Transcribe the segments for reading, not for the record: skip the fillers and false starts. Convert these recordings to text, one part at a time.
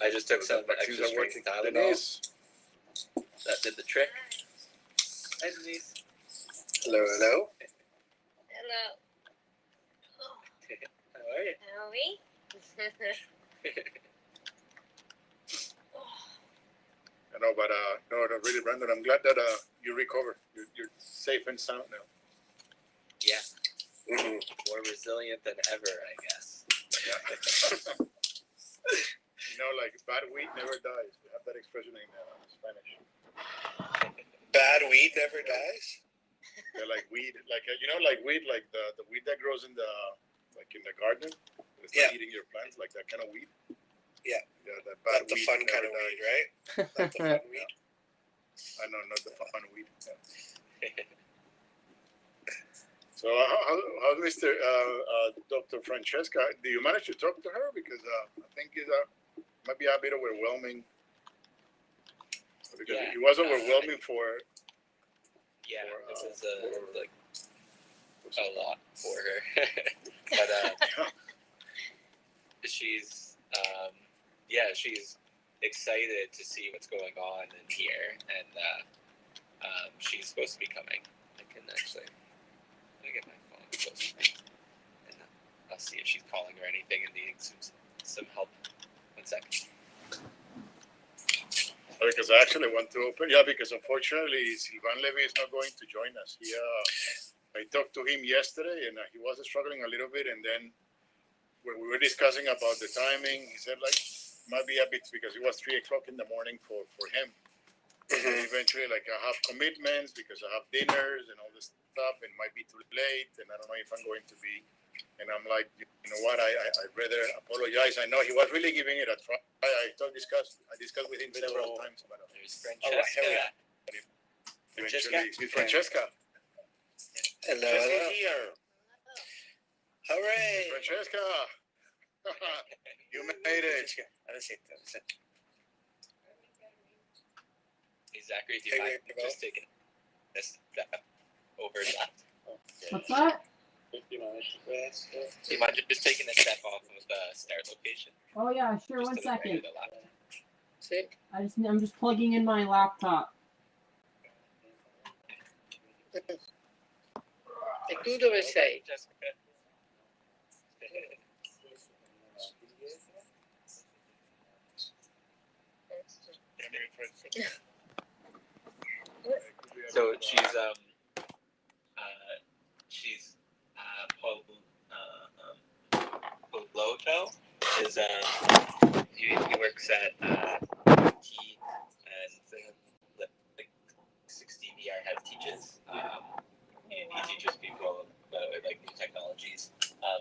I just took some extra strength Tylenol. That did the trick. Hi, Denise. Hello, hello. Hello. How are you? How are we? I know, but no, really, Brandon, I'm glad that you recovered. You're safe and sound now. Yeah. More resilient than ever, I guess. Yeah. You know, like bad weed never dies. We have that expression in Spanish. Bad weed never dies. They're like weed, like you know, like weed, like the weed that grows in the garden. It's not eating your plants, like that kind of weed. Yeah. Yeah, that bad not the weed fun kind of weed, right? Not the fun weed. I know, not the fun weed. Yeah. So, how Mr. Dr. Francesca? Do you manage to talk to her? Because I think it might be a bit overwhelming. Because it was overwhelming for. Yeah, this is like a lot for her, but she's she's excited to see what's going on in here, and she's supposed to be coming. I can actually get my phone close, and I'll see if she's calling or anything and needing some help. 1 second. Because I actually want to open, because unfortunately Sylvain Levy is not going to join us. I talked to him yesterday, and he was struggling a little bit, and then when we were discussing about the timing, he said like might be a bit because it was 3 o'clock in the morning for him. And eventually, like I have commitments because I have dinners and all this stuff, and might be too late, and I don't know if I'm going to be. And I'm like, you know what? I'd rather apologize. I know he was really giving it a try. I discussed with him several times. But there's Francesca. Eventually, it's Francesca. Hello, hello. Here. Hooray! Francesca, you made it. Hey, Zachary, do you mind just taking this step over that? What's that? Do you mind just taking a step off of the start location? Oh yeah, sure. Just 1 second. Sick. I'm just plugging in my laptop. E tu dove sei? So she's Poloto is he works at T and like 60 VR head teaches and he teaches people like new technologies.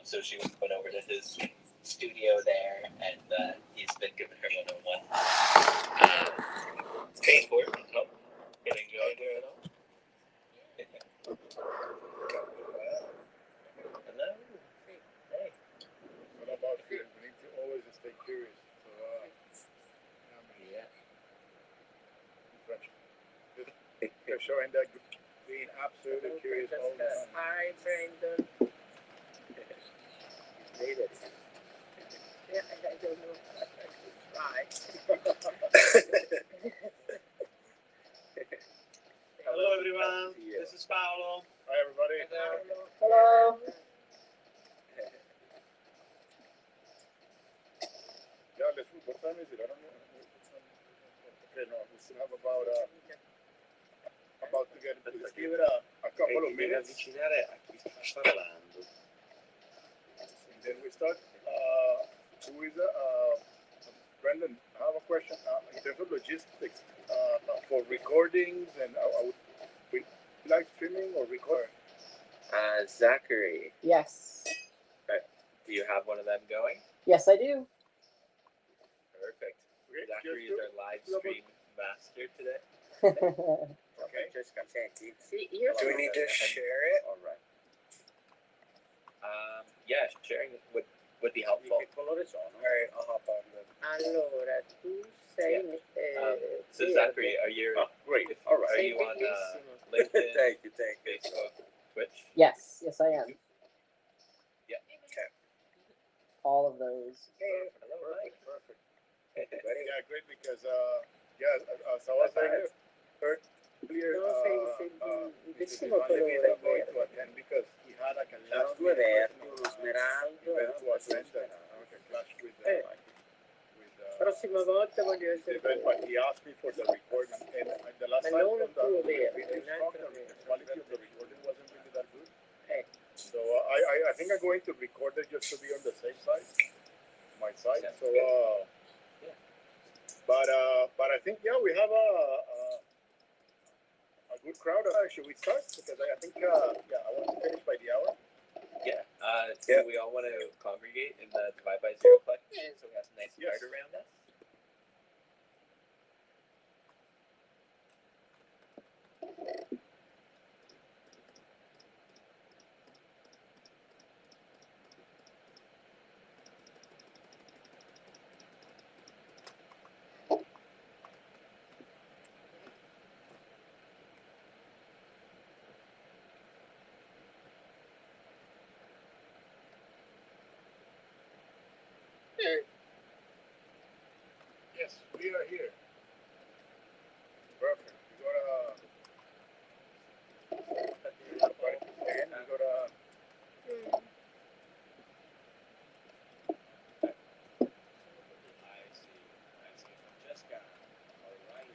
So she went over to his studio there and he's been giving her 101 skateboard. Oh, getting good at all. Hello. Hey. What about you? We need to always stay curious. So, You're showing that being absolutely curious all the time. Hi, Brandon. You made it. Yeah, I don't know if I could try. Hello, everyone. This is Paolo. Hi, everybody. Hello. Yeah, let's move. What time is it? I don't know. Okay, no, we still have about to get. Let's give it a couple of minutes. Avvicinare a chi sta parlando. And then we start. Who is Brendan? I have a question. In terms of logistics, for recordings and we live streaming or record. Zachary, Yes. do you have one of them going? Yes, I do. Perfect. Okay, Zachary is our live stream master today. Okay. See, here's Do we need to share it? All right. Yeah, sharing would be helpful. Alright, I'll hop on then. Allora, tu sei... So Zachary, are you? Great. All right. Are Sei you on bellissimo. LinkedIn, Thank you. Facebook, Twitch? Yes, I am. Yeah. Okay. All of those. Hello, Mike. Perfect. Yeah, great, because as I was saying earlier, No, sei Mr. bellissimo Ivan Levy is colore not going to verde. attend because he had like a Sono last due minute verdi, personal uno smeraldo event e to un attend that smeraldo. like a clash with Prossima volta voglio the essere event, but he asked me for the recording, and the last ma time non on il tuo the verde, previous un talk, altro the verde. quality of the recording wasn't really that good. Ecco. So I think I'm going to record it just to be on the safe side, my side. So but I think we have a good crowd. Should we start? Because I think I want to finish by the hour. Yeah. Do we all want to congregate in the divide by zero collection so we have some nice yard around us? Yes, we are here. Perfect. We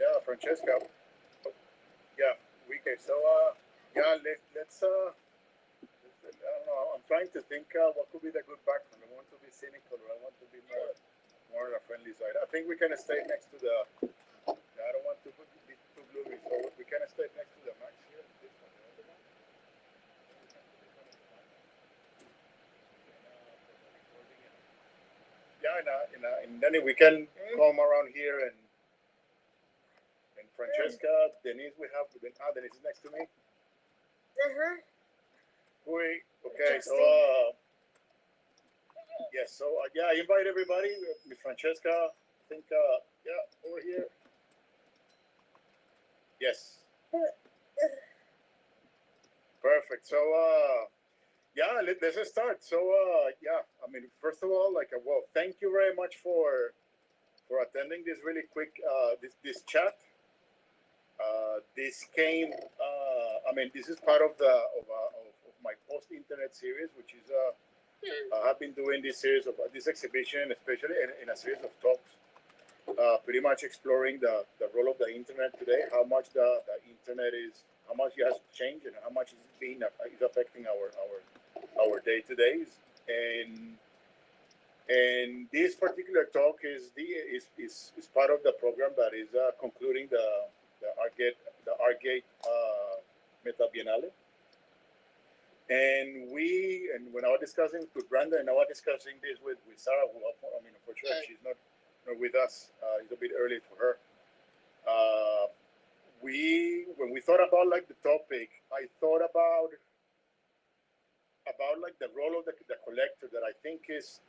got Francesca. Yeah, so let's I don't know. I'm trying to think what could be the good background. I want to be cynical, or I want to be more on the friendly side. I think we can stay next to the. I don't want to be too gloomy, so we can stay next to the max here. This one, the other one. Yeah, and then we can come around here and Francesca, Denise, Denise is next to me. Okay, so yes, so I invite everybody. With Francesca, I think over here. Yes. Perfect. So let's start. So I mean, first of all, thank you very much for attending this really quick this chat. This came. I mean, this is part of of my post internet series, which is I've been doing this series of this exhibition, especially in a series of talks, pretty much exploring the role of the internet today, how much the internet is, how much it has changed, and how much is affecting our day to days. And this particular talk is part of the program that is concluding the Argate Meta Biennale. And when I was discussing with Brenda, and I was discussing this with Sarah, who I mean, unfortunately she's not with us. It's a bit early for her. When we thought about like the topic, I thought about like the role of the collector that I think is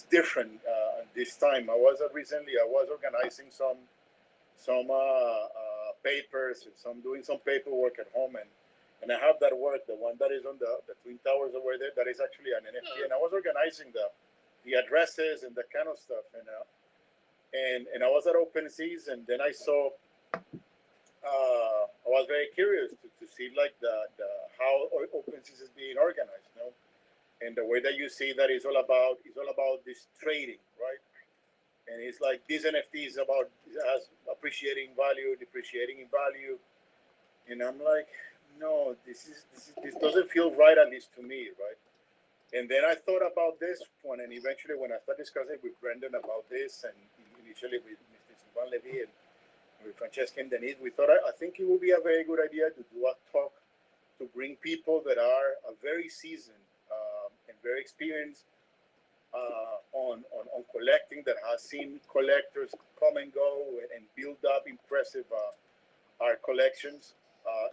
different this time. I was organizing some papers and doing some paperwork at home, and I have that work, the one that is on the Twin Towers over there, that is actually an NFT, and I was organizing the addresses and that kind of stuff, and I was at OpenSeas, and then I saw. I was very curious to see like the how OpenSeas is being organized, you know, and the way that you see that is all about this trading, right? And it's like this NFT is about has appreciating value, depreciating in value, and I'm like, no, this doesn't feel right, at least to me, right? And then I thought about this one, and eventually when I started discussing with Brendan about this, and initially with Mr. Sylvain Levy and with Francesca and Denise, we thought I think it would be a very good idea to do a talk to bring people that are very seasoned and very experienced on collecting, that has seen collectors come and go and build up impressive art collections,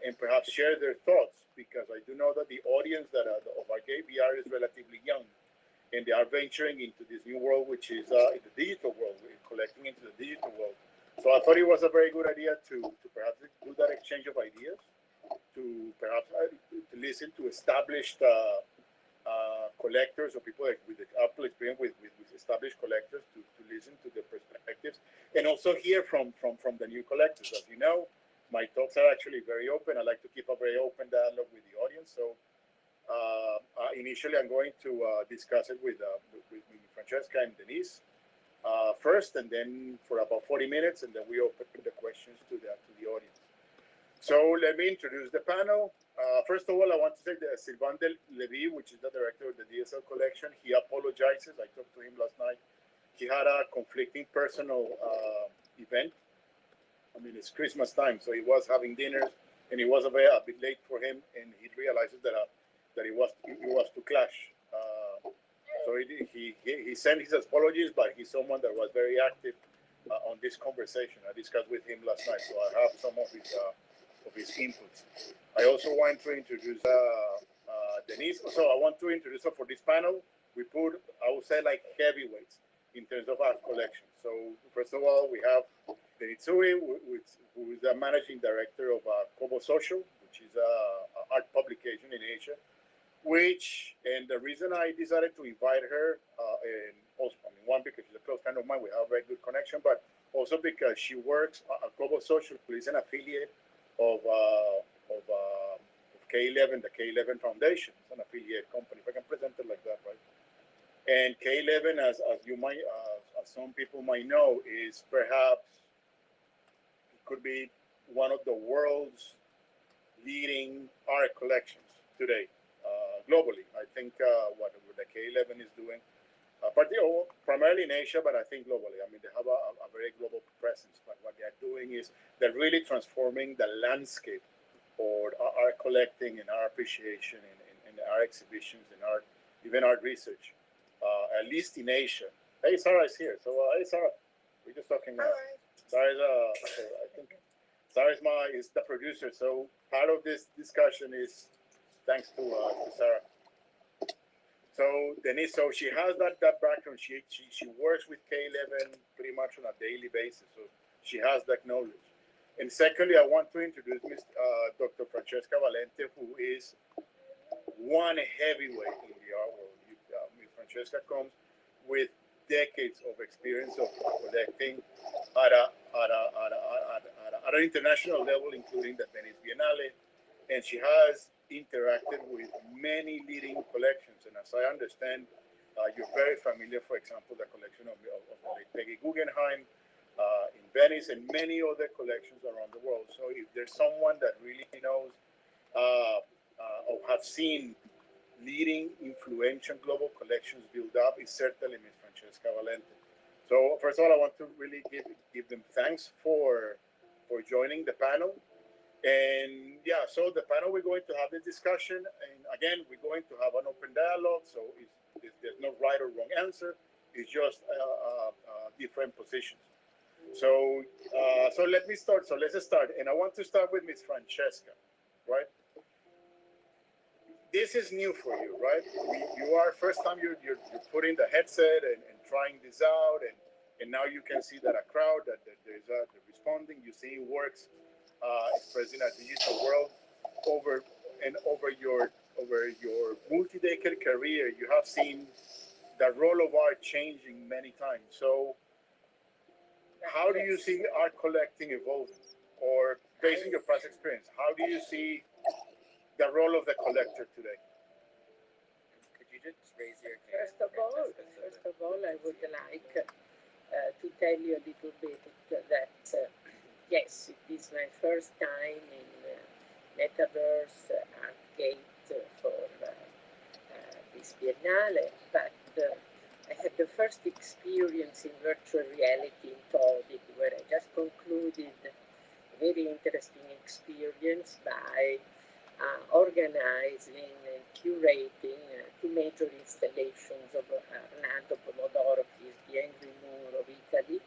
and perhaps share their thoughts, because I do know that the audience of our gay VR is relatively young, and they are venturing into this new world, which is in the digital world, collecting into the digital world. So I thought it was a very good idea to perhaps do that exchange of ideas, to perhaps to listen to established collectors or people like with the Apple experience with established collectors to listen to the perspectives and also hear from the new collectors. As you know, my talks are actually very open. I like to keep a very open dialogue with the audience. So initially, I'm going to discuss it with Francesca and Denise first, and then for about 40 minutes, and then we open the questions to the audience. So let me introduce the panel. First of all, I want to say that Sylvain Levy, which is the director of the DSL collection, he apologizes. I talked to him last night. He had a conflicting personal event. I mean, it's Christmas time, so he was having dinners, and it was a bit late for him, and he realizes that it was to clash. So he sent his apologies, but he's someone that was very active on this conversation. I discussed with him last night, so I have some of his inputs. I also want to introduce Denise. So I want to introduce her for this panel. We put, I would say, like heavyweights in terms of art collection. So first of all, we have Denise Sui, who is the managing director of Kobo Social, which is an art publication in Asia. And the reason I decided to invite her, and also, I mean, one, because she's a close friend of mine, we have a very good connection, but also because she works at Global Social, is an affiliate of K11, the K11 Foundation. It's an affiliate company, if I can present it like that, right? And K11, as you might, as some people might know, is perhaps, it could be one of the world's leading art collections today. Globally, I think what the K11 is doing, primarily in Asia, but I think globally. I mean, they have a very global presence. But what they are doing is they're really transforming the landscape for art collecting and art appreciation and art exhibitions and even art research, at least in Asia. Hey, Sarah is here. So, hey, Sarah, we're just talking now. Sarah I think Sarah is the producer. So part of this discussion is thanks to Sarah. So Denise, so she has that background. She works with K11 pretty much on a daily basis. So she has that knowledge. And secondly, I want to introduce Dr. Francesca Valente, who is one heavyweight in the art world. Ms. Francesca comes with decades of experience of collecting at an international level, including the Venice Biennale, and she has interacted with many leading collections. And as I understand, you're very familiar, for example, the collection of Peggy Guggenheim in Venice and many other collections around the world. So if there's someone that really knows or have seen leading influential global collections build up, is certainly Ms. Francesca Valente. So first of all, I want to really give them thanks for joining the panel. And yeah, so the panel, we're going to have this discussion, and again, we're going to have an open dialogue. So there's no right or wrong answer. It's just different positions. So let me start. So let's start, and I want to start with Miss Francesca, right? This is new for you, right? You are first time you're putting the headset and trying this out, and now you can see that a crowd that there's they're responding. You're seeing works expressing a digital world over your multi-decade career. You have seen the role of art changing many times. So how do you see art collecting evolving, or based on your past experience, how do you see the role of the collector today? Could you just raise your hand? First of all, I would like to tell you a little bit that yes, it is my first time in Metaverse Artgate for this Biennale, but I had the first experience in virtual reality in Tallinn, where I just concluded a very interesting experience by organizing and curating two major installations of Arnaldo Pomodoro's The Angry Moor of Italy,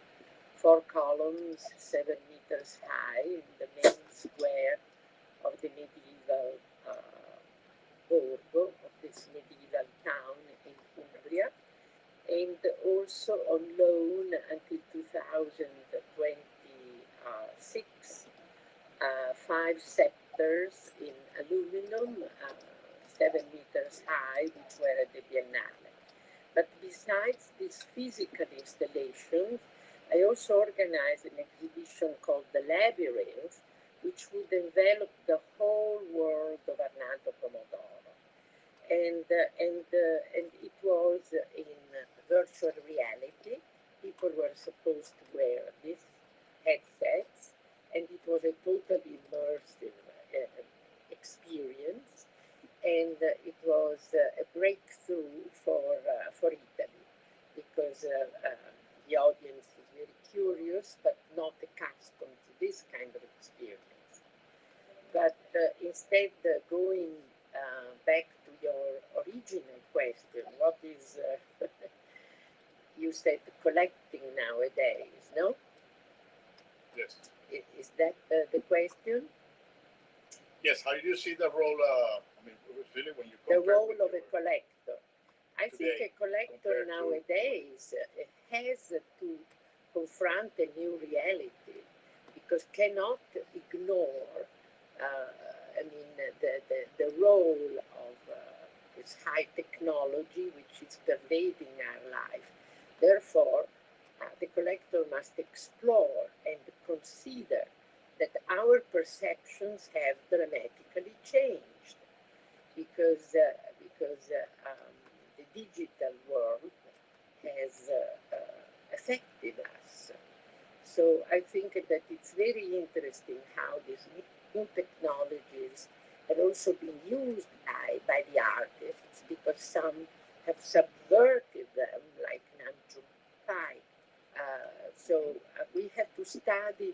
4 columns, 7 meters high, in the main square of the medieval Borgo, of this medieval town in Umbria, and also on loan until 2026, 5 scepters in aluminum, 7 meters high, which were at the Biennale. But besides these physical installations, I also organized an exhibition called The Labyrinth, which would envelop the whole world of Arnaldo Pomodoro. And it was in virtual reality. People were supposed to wear these headsets, and it was a totally immersive experience. And it was a breakthrough for Italy, because the audience is very curious but not accustomed to this kind of experience. But instead, going back to your original question, what is, you said collecting nowadays, no? Yes. Is that the question? Yes. How do you see the role? I mean, really, when you The compare role with of a your- collector. I think today a collector compared to- nowadays has to confront a new reality, because cannot ignore, the role of this high technology which is pervading our life. Therefore, the collector must explore and consider that our perceptions have dramatically changed, because the digital world has affected us. So I think that it's very interesting how these new technologies have also been used by the artists, because some have subverted them, like Namjoon Pai. We have to study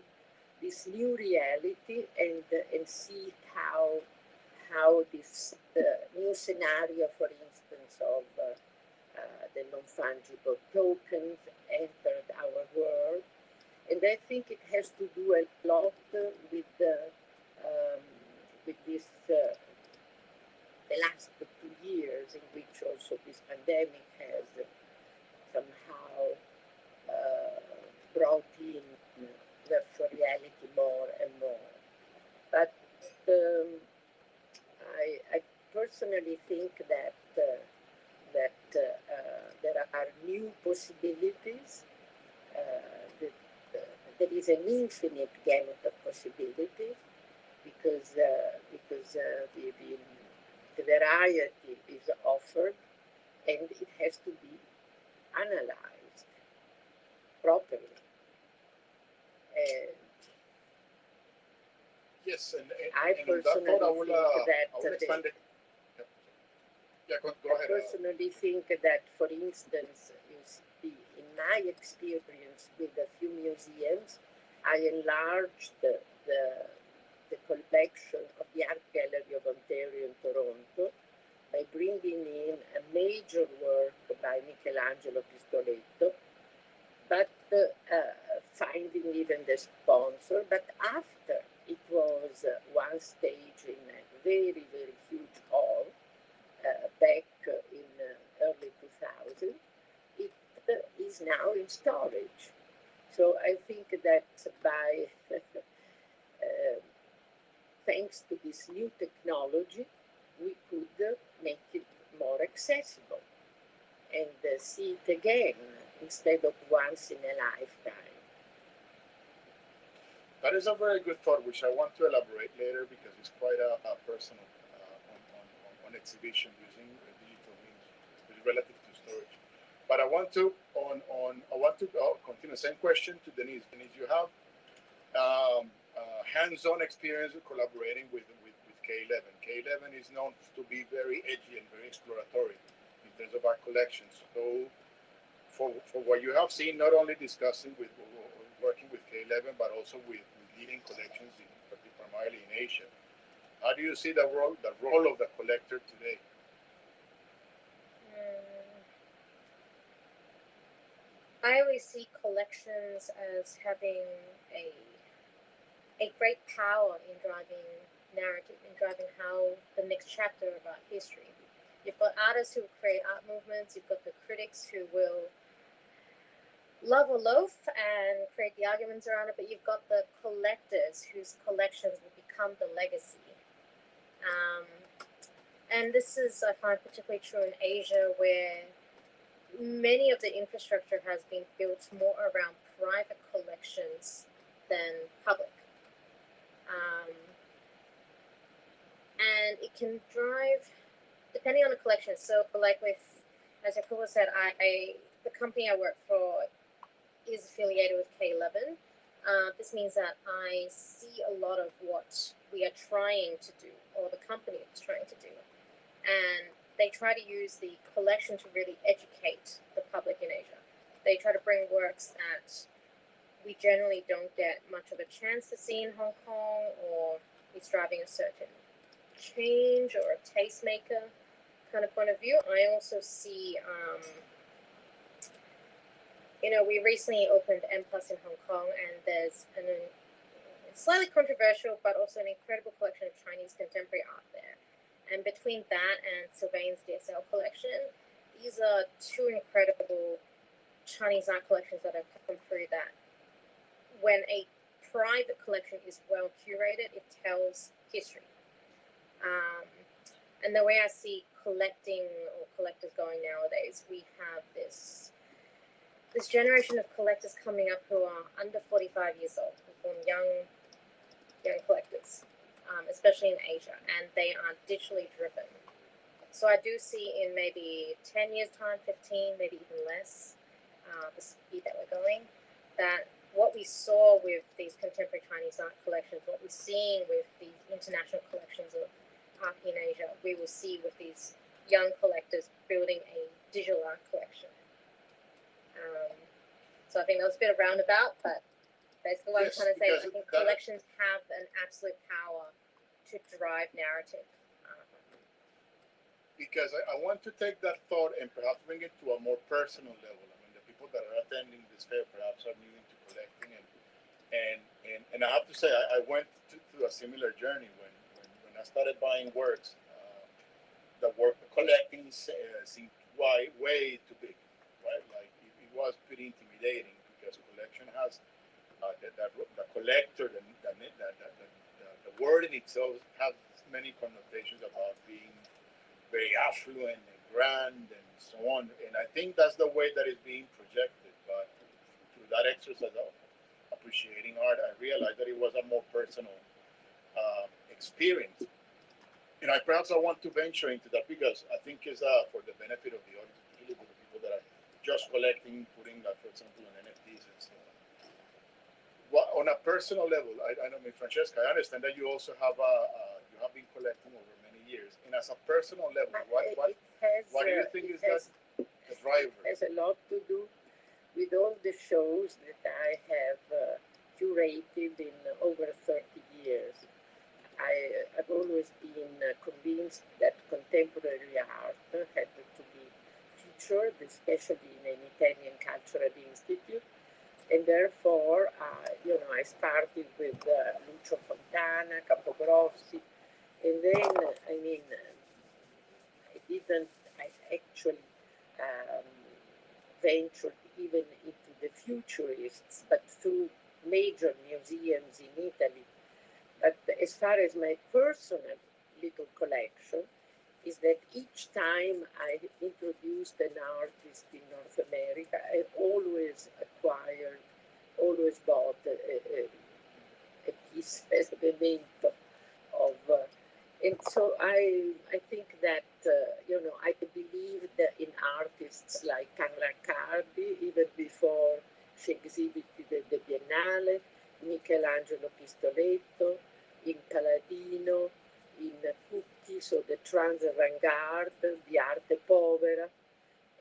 this new reality and see how this new scenario, for instance, of the non-fungible tokens entered our world. And I think it has to do a lot with this the last 2 years, in which also this pandemic has somehow brought in virtual reality more and more. But I personally think that there are new possibilities. That, there is an infinite gamut of possibilities, because the variety is offered, and it has to be analyzed properly. Yes, I and on that personally thought, I will think expand it. Yeah, go I ahead. personally think that, for instance, you see, in my experience with a few museums, I enlarged the collection of the Art Gallery of Ontario in Toronto by bringing in a major work by Michelangelo Pistoletto, but finding even the sponsor. But after it was one stage in a very, very huge hall, back in early 2000, it is now in storage. So I think that by thanks to this new technology, we could make it more accessible and see it again instead of once in a lifetime. That is a very good thought, which I want to elaborate later, because it's quite a personal on exhibition using digital means, which is relative to storage. But I want to continue. Same question to Denise. Denise, you have hands-on experience with collaborating with K11. K11 is known to be very edgy and very exploratory in terms of our collections. So, for what you have seen, not only discussing with working with K11, but also with leading collections, primarily in Asia. How do you see the role of the collector today? I always see collections as having a great power in driving narrative, in driving how the next chapter about history. You've got artists who create art movements, you've got the critics who will love or loathe and create the arguments around it, but you've got the collectors whose collections will become the legacy. And this is, I find, particularly true in Asia, where many of the infrastructure has been built more around private collections than public. Um, and it can drive, depending on the collection. So, like with, as Yakuba said, the company I work for is affiliated with K11. This means that I see a lot of what we are trying to do, or the company is trying to do. And they try to use the collection to really educate the public in Asia. They try to bring works that we generally don't get much of a chance to see in Hong Kong, or it's driving a certain change or a tastemaker kind of point of view. I also see, we recently opened M Plus in Hong Kong, and there's an slightly controversial, but also an incredible collection of Chinese contemporary art there. And between that and Sylvain's DSL collection, these are two incredible Chinese art collections that have come through that when a private collection is well curated, it tells history. And the way I see collecting or collectors going nowadays, we have this generation of collectors coming up who are under 45 years old, who form young collectors, especially in Asia, and they are digitally driven. So I do see in maybe 10 years' time, 15, maybe even less, the speed that we're going, that what we saw with these contemporary Chinese art collections, what we're seeing with these international collections of art in Asia, we will see with these young collectors building a digital art collection. So I think that was a bit of roundabout, but basically what I'm trying to say is I think collections have an absolute power to drive narrative. Because I want to take that thought and perhaps bring it to a more personal level. I mean, the people that are attending this fair perhaps are new into collecting, and I have to say I went through a similar journey when I started buying works. The work collecting seemed way too big, right? Like it was pretty intimidating because collection has the collector, the word in itself has many connotations about being very affluent and grand and so on. And I think that's the way that is being projected. But through that exercise of appreciating art, I realized that it was a more personal experience. And perhaps I want to venture into that because I think it's for the benefit of the audience, particularly for the people that are just collecting, putting that, for example, on NFTs and so on. Well, on a personal level, I know, Francesca, I understand that you also have you have been collecting over many years, and as a personal level, what do you think is that the driver? It has a lot to do with all the shows that I have curated in over 30 years. I've always been convinced that contemporary art had to be featured, especially in an Italian cultural institute. And therefore, I started with Lucio Fontana, Capogrossi, and then, I actually um, ventured even into the futurists, but through major museums in Italy. But as far as my personal little collection, is that each time I introduced an artist in North America, I always bought a piece as a memento of. And so I think that, I believed in artists like Carla Cardi even before she exhibited at the Biennale, Michelangelo Pistoletto, in Paladino, in Pucchi, so the trans avant-garde, the arte povera.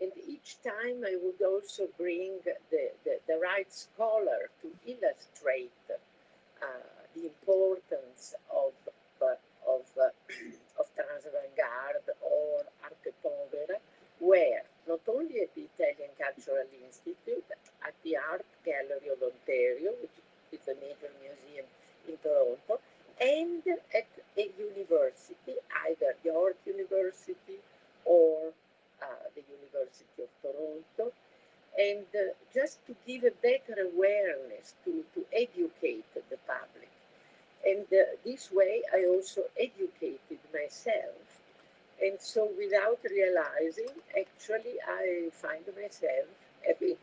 And each time I would also bring the right scholar to illustrate the importance of trans avant-garde or arte povera, where not only at the Italian Cultural Institute, at the Art Gallery of Ontario, which is a major museum in Toronto, and at a university, either York University or the University of Toronto, and just to give a better awareness, to educate the public. And this way I also educated myself, And so without realizing, actually, I find myself having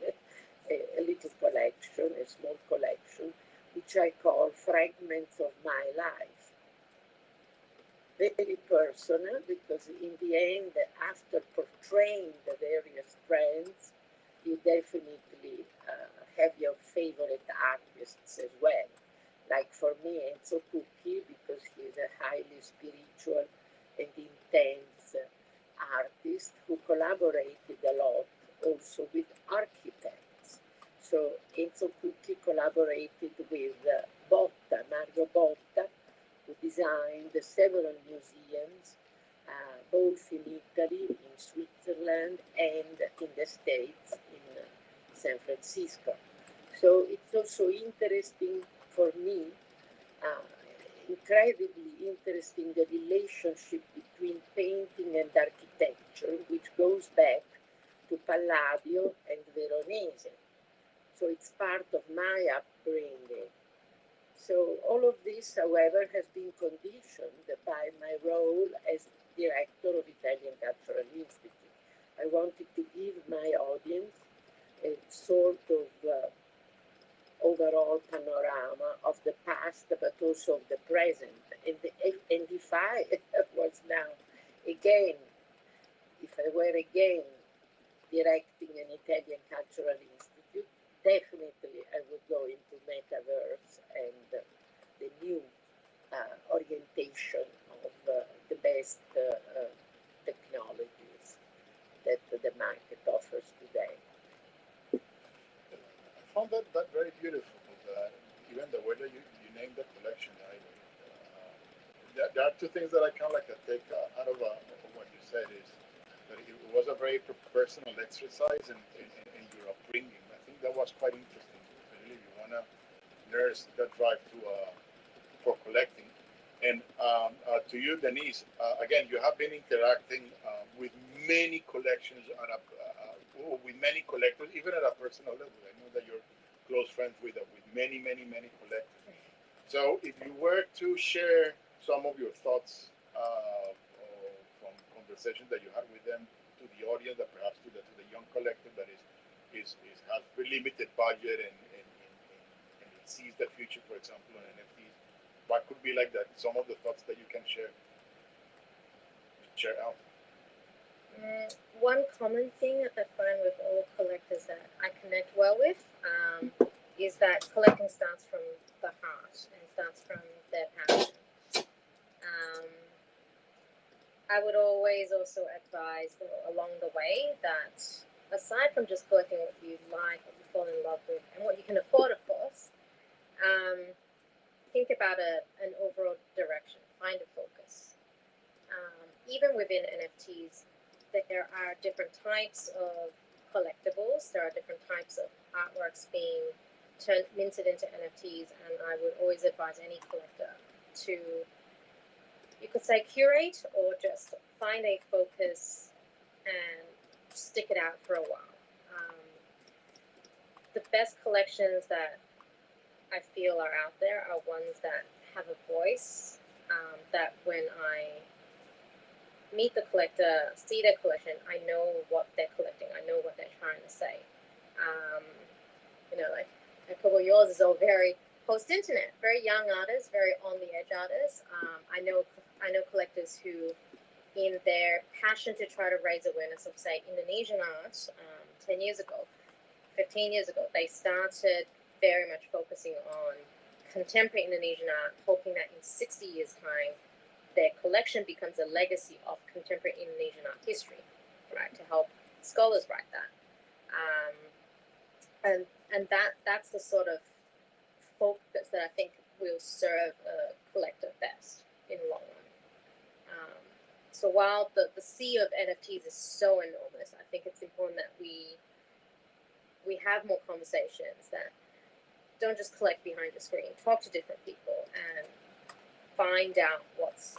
a little collection, a small collection, which I call Fragments of My Life. Very personal, because in the end, after portraying the various trends, you definitely have your favorite artists as well. Like for me, Enzo Cucchi, because he's a highly spiritual and intense artist who collaborated a lot also with architects. So Enzo Cucchi collaborated with Mario Botta, who designed several museums, both in Italy, in Switzerland, and in the States, in San Francisco. So it's also interesting for me, uh, incredibly interesting, the relationship between painting and architecture, which goes back to Palladio and Veronese. So it's part of my upbringing. So all of this, however, has been conditioned by my role as director of Italian Cultural Institute. I wanted to give my audience a sort of overall panorama of the past, but also of the present. And if I was now again, if I were again directing an Italian Cultural Institute, definitely I would go into Metaverse and the new orientation of the best technologies that the market offers today. I found that very beautiful. Even the way that you named the collection, there are two things that I kind of like to take out of what you said is that it was a very personal exercise in your upbringing. I think that was quite interesting. Really, you want to nurse that drive to for collecting. And to you, Denise, again, you have been interacting with many collections with many collectors, even at a personal level. I know that you're close friends with many, many, many collectors. So, if you were to share some of your thoughts from conversations that you had with them to the audience, that perhaps to the young collector that has very limited budget and it sees the future, for example, on NFTs, what could be like that? Some of the thoughts that you can share out. One common thing I find with all collectors that I connect well with is that collecting starts from the heart and starts from their passion. I would always also advise along the way that aside from just collecting what you like, what you fall in love with, and what you can afford, of course, think about an overall direction, find a focus. Even within NFTs, there are different types of collectibles. There are different types of artworks being minted into NFTs, and I would always advise any collector to, you could say, curate or just find a focus and stick it out for a while. The best collections that I feel are out there are ones that have a voice, that when I meet the collector, see their collection, I know what they're collecting, I know what they're trying to say. Like a couple of yours is all very post-internet, very young artists, very on-the-edge artists. I know collectors who, in their passion to try to raise awareness of, say, Indonesian art, 10 years ago, 15 years ago, they started very much focusing on contemporary Indonesian art, hoping that in 60 years' time, their collection becomes a legacy of contemporary Indonesian art history, right? To help scholars write that, and that's the sort of focus that I think will serve a collector best in the long run. So while the sea of NFTs is so enormous, I think it's important that we have more conversations, that don't just collect behind the screen. Talk to different people and find out what's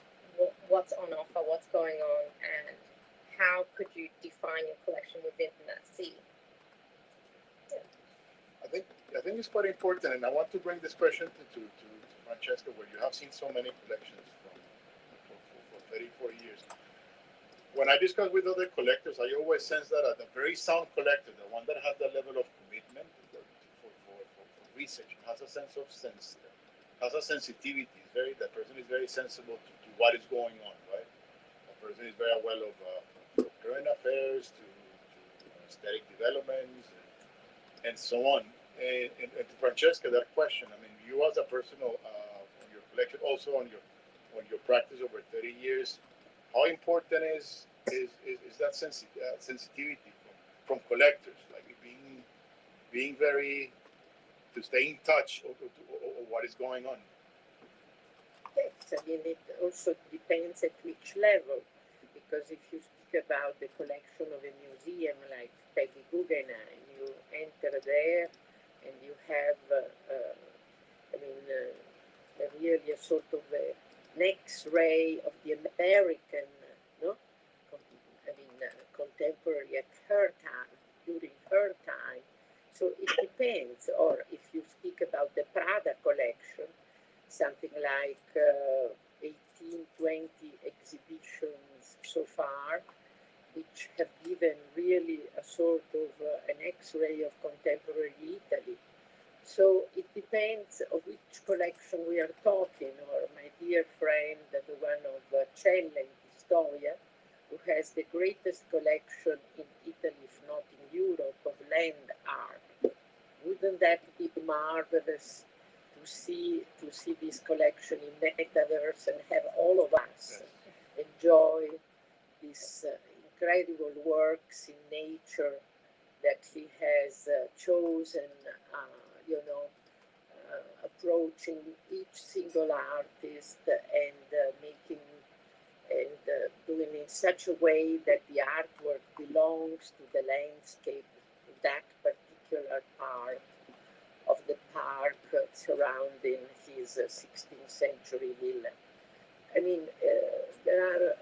on offer, what's going on, and how could you define your collection within that sea. I think it's quite important, and I want to bring this question to Francesca, where you have seen so many collections for 30, 40 years. when I discuss with other collectors, I always sense that the very sound collector, the one that has the level of commitment for research, has a sense of sense, has a sensitivity. The person is very sensible to what is going on, right? The person is very aware of current affairs, to aesthetic developments, and so on. And to Francesca, that question, I mean, you as a personal on your collection, also on your practice over 30 years, how important is that sensitivity from collectors, like being very to stay in touch of what is going on. Yes, I mean, it also depends at which level, because if you speak about the collection of a museum like Peggy Guggenheim, you enter there and you have, really a sort of an X-ray of the American, no, contemporary at her time, during her time. So it depends. Or if you speak about the Prada collection, something like 18, 20 exhibitions so far, which have given really a sort of an X-ray of contemporary Italy. So it depends of which collection we are talking, or my dear friend, the one of Celle in Pistoia, who has the greatest collection in Italy, if not in Europe, of land art. Wouldn't that be marvelous to see this collection in Metaverse and have all of us enjoy these incredible works in nature that he has chosen, approaching each single artist and making and doing in such a way that the artwork belongs to the landscape, to that particular part of the park surrounding his 16th century villa. I mean, there are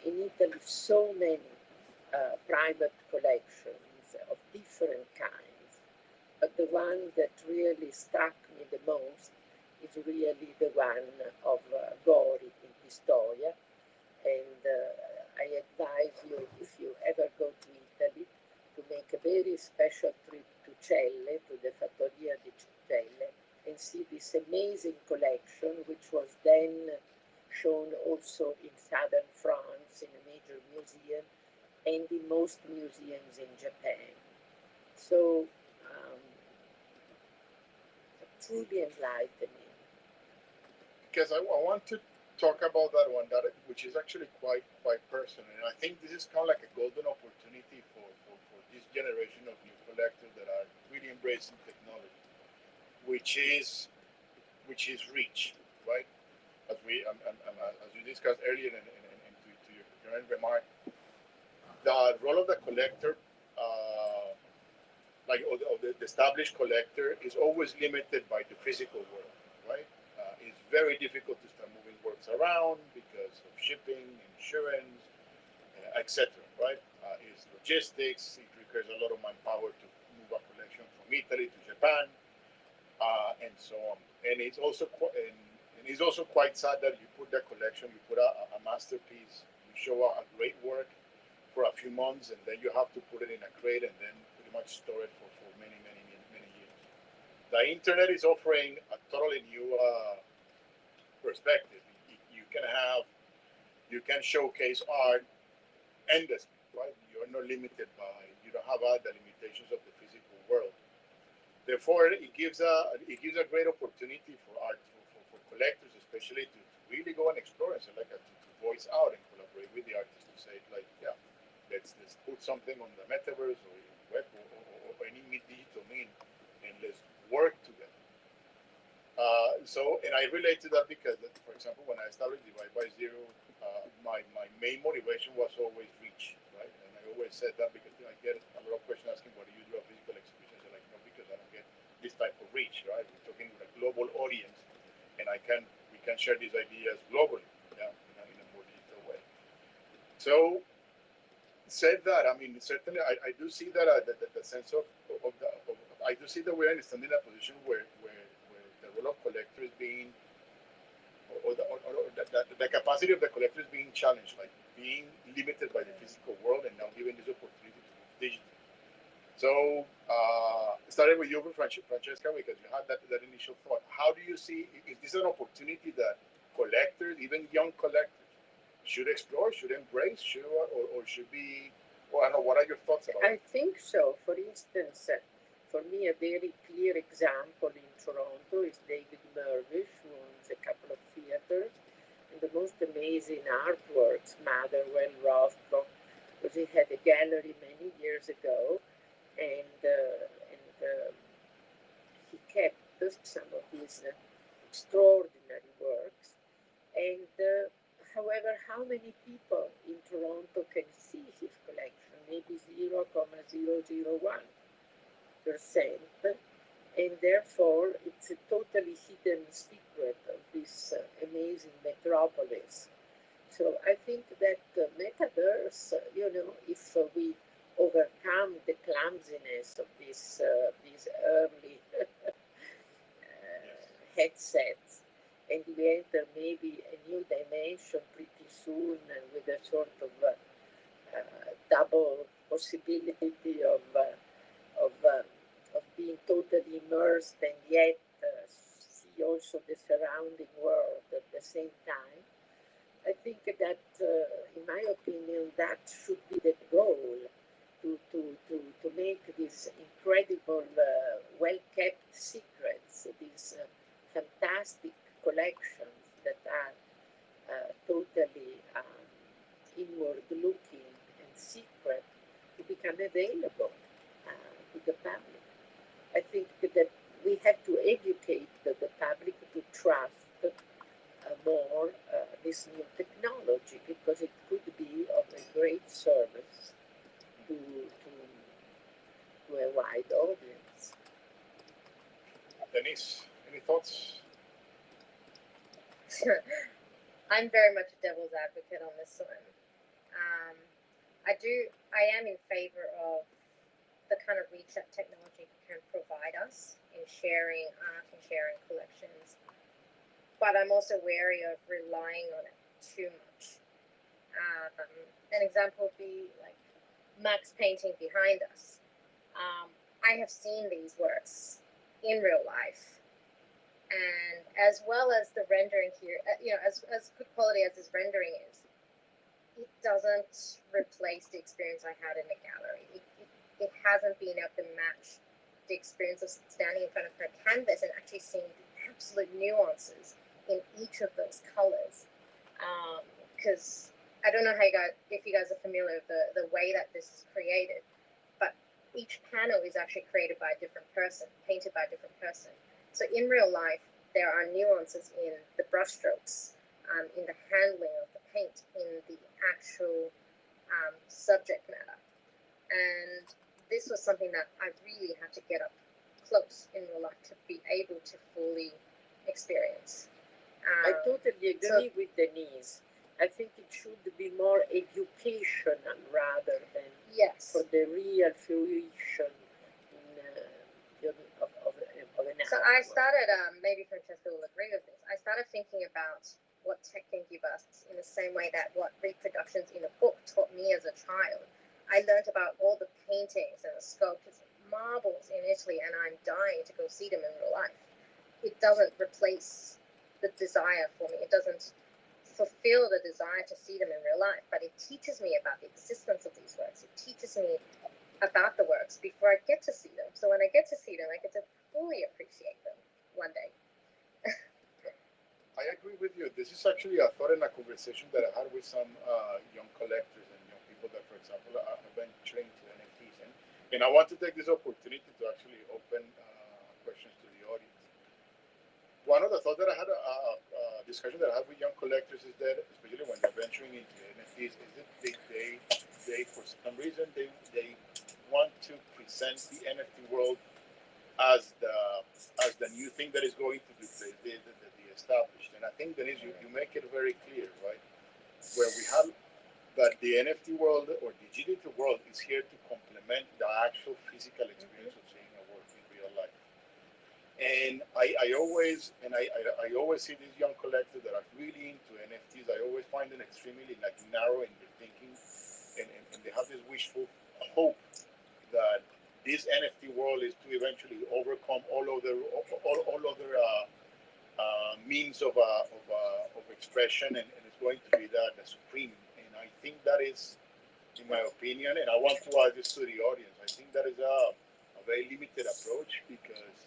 in Italy so many private collections of different kinds, but the one that really struck me the most is really the one of Gori in Pistoia. And I advise you, if you ever go to Italy, to make a very special trip to Celle, to the Fattoria di Celle, and see this amazing collection, which was then shown also in southern France in a major museum and in most museums in Japan. So, truly enlightening. Because I want to talk about that one, which is actually quite personal, and I think this is kind of like a golden opportunity for this generation of new collectors that are really embracing technology, which is reach, right? As we discussed earlier, and to your current remark, the role of the collector, of the established collector, is always limited by the physical world, right? It's very difficult to start moving works around because of shipping, insurance, etc. Right? It's logistics. It requires a lot of manpower to move a collection from Italy to Japan, and so on. And it's also quite sad that you put the collection, you put a masterpiece, you show a great work for a few months, and then you have to put it in a crate and then pretty much store it for many years. The internet is offering a totally new perspective. You can showcase art endlessly, right? You're not limited you don't have the limitations of the physical world. Therefore, it gives a great opportunity for art for collectors, especially to really go and explore and select to voice out and collaborate with the artist to say like, yeah, let's put something on the metaverse or web or any digital mean, and let's work together. And I relate to that because, for example, when I started Divide by Zero, my main motivation was always reach, right? And I always said that because I get a lot of questions asking, "What do you do a physical exhibition?" So like, no, because I don't get this type of reach, right? We're talking with a global audience, and we can share these ideas globally, yeah, in a more digital way. So, said that, I mean, certainly I do see that the sense of I do see that we're standing in a position where the role of collectors being, or the capacity of the collectors being challenged. Like, being limited by the physical world and now given this opportunity to move digital. So starting with you, Francesca, because you had that initial thought. How do you see, is this an opportunity that collectors, even young collectors, should explore, should embrace, or should be, well, I don't know, what are your thoughts about I it? think so. For instance, for me, a very clear example in Toronto is David Mervish, who owns a couple of theaters and the most amazing artworks, Motherwell, Rothko, because he had a gallery many years ago, and he kept some of his extraordinary works. And however, how many people in Toronto can see his collection? Maybe 0.001%. And therefore, it's a totally hidden secret of this amazing metropolis. So I think that Metaverse, if we overcome the clumsiness of these early headsets, and we enter maybe a new dimension pretty soon with a sort of double possibility of, uh, of being totally immersed and yet see also the surrounding world at the same time. I think that, in my opinion, that should be the goal to make these incredible, well kept secrets, these fantastic collections that are totally inward looking and secret to become available to the public. I think that we have to educate the public to trust more this new technology because it could be of a great service to a wide audience. Denise, any thoughts? I'm very much a devil's advocate on this one. I am in favor of the kind of reach that technology can provide us in sharing art and sharing collections, but I'm also wary of relying on it too much. An example would be like Max painting behind us. I have seen these works in real life, and as well as the rendering here, as good quality as this rendering is, it doesn't replace the experience I had in the gallery. It hasn't been able to match the experience of standing in front of her canvas and actually seeing the absolute nuances in each of those colors. Because I don't know if you guys are familiar with the way that this is created, but each panel is actually created by a different person, painted by a different person. So in real life, there are nuances in the brushstrokes, in the handling of the paint, in the actual subject matter. And this was something that I really had to get up close in real life to be able to fully experience. I totally agree with Denise. I think it should be more educational rather than for the real fruition of an So I started, maybe Francesca will agree with this, I started thinking about what tech can give us in the same way that what reproductions in a book taught me as a child. I learned about all the paintings and the sculptures, marbles in Italy, and I'm dying to go see them in real life. It doesn't replace the desire for me. It doesn't fulfill the desire to see them in real life, but it teaches me about the existence of these works. It teaches me about the works before I get to see them. So when I get to see them, I get to fully appreciate them one day. I agree with you. This is actually a thought and a conversation that I had with some young collectors and young people that, for example, are venturing to NFTs. And I want to take this opportunity to actually open questions to the audience. One of the thoughts that I had, a discussion that I had with young collectors is that, especially when they're venturing into NFTs, is that they for some reason, they want to present the NFT world as the new thing that is going to replace the established. And I think, Denise, you make it very clear, right? Where we have that the NFT world or the digital world is here to complement the actual physical experience of seeing a work in real life. And I always I always see these young collectors that are really into NFTs. I always find them extremely like narrow in their thinking, and they have this wishful hope that this NFT world is to eventually overcome all other means of expression, and it's going to be the supreme. And I think that is, in my opinion, and I want to add this to the audience. I think that is a very limited approach because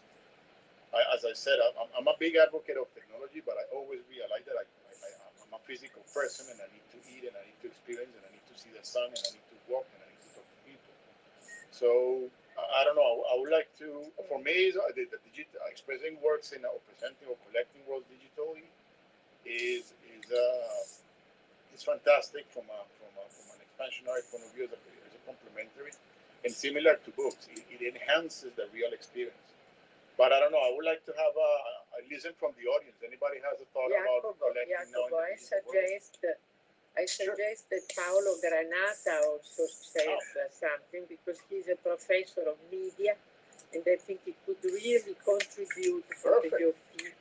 as I said, I'm a big advocate of technology, but I always realize that I'm a physical person and I need to eat and I need to experience and I need to see the sun and I need to walk and I need to talk to people. So I don't know. I would like to, for me, the digital expressing works in or presenting or collecting works digitally is fantastic from an expansionary point of view as a complementary and similar to books. It enhances the real experience. But I don't know. I would like to have a listen from the audience. Anybody has a thought about collecting now in the digital world? I suggest that Paolo Granata also says something because he's a professor of media and I think he could really contribute for the Perfect. youth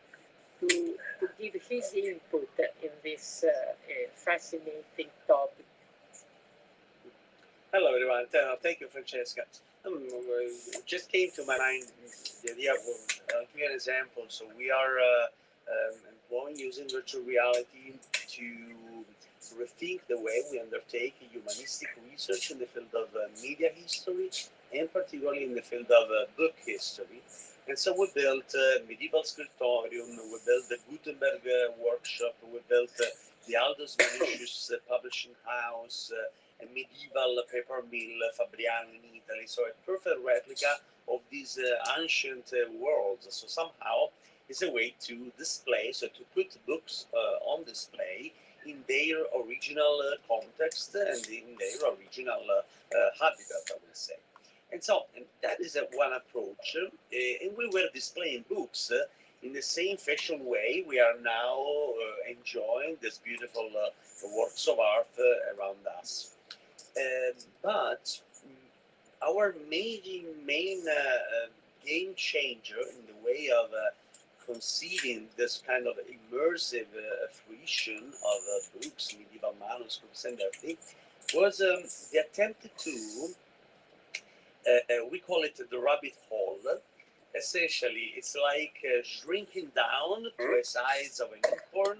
to give his input in this fascinating topic. Hello, everyone. Thank you, Francesca. Just came to my mind the idea of give you an example. So we are employing using virtual reality to rethink the way we undertake humanistic research in the field of media history, and particularly in the field of book history. And so we built medieval scriptorium, we built the Gutenberg workshop, we built the Aldous Manutius publishing house, a medieval paper mill, Fabriano in Italy. So a perfect replica of these ancient worlds. So somehow it's a way to display, so to put books on display in their original context and in their original habitat, I would say. And that is one approach. And we were displaying books in the same fashion way we are now enjoying these beautiful works of art around us. But our main game changer in the way of conceiving this kind of immersive fruition of books, medieval manuscripts, and everything was the attempt to we call it the rabbit hole. Essentially, it's like shrinking down to a size of an unicorn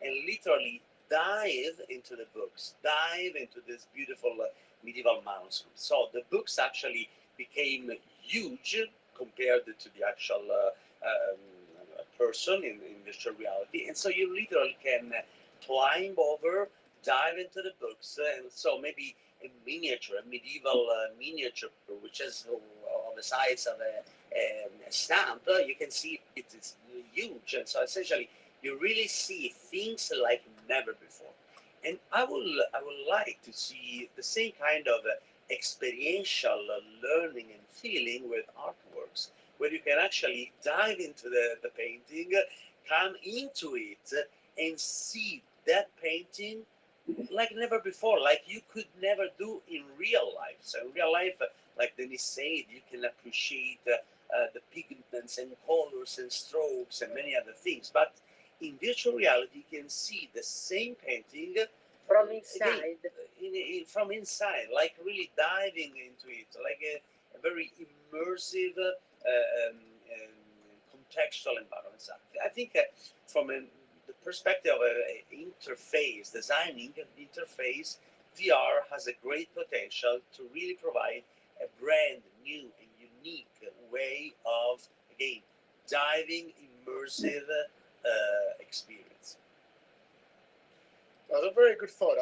and literally dive into the books, dive into this beautiful medieval manuscript. So the books actually became huge compared to the actual person in virtual reality, and so you literally can climb over, dive into the books, and so maybe a miniature, a medieval miniature, which is of the size of a stamp. You can see it is huge, and so essentially you really see things like never before. And I would like to see the same kind of experiential learning and feeling with artworks, where you can actually dive into the painting, come into it, and see that painting like never before, like you could never do in real life. So in real life, like Denis said, you can appreciate the pigments and colors and strokes and many other things. But in virtual reality, you can see the same painting From again inside. from inside, like really diving into it, like a very immersive, contextual environment. So I think from the perspective of interface, designing an interface, VR has a great potential to really provide a brand new and unique way of, again, diving, immersive experience. That's a very good thought.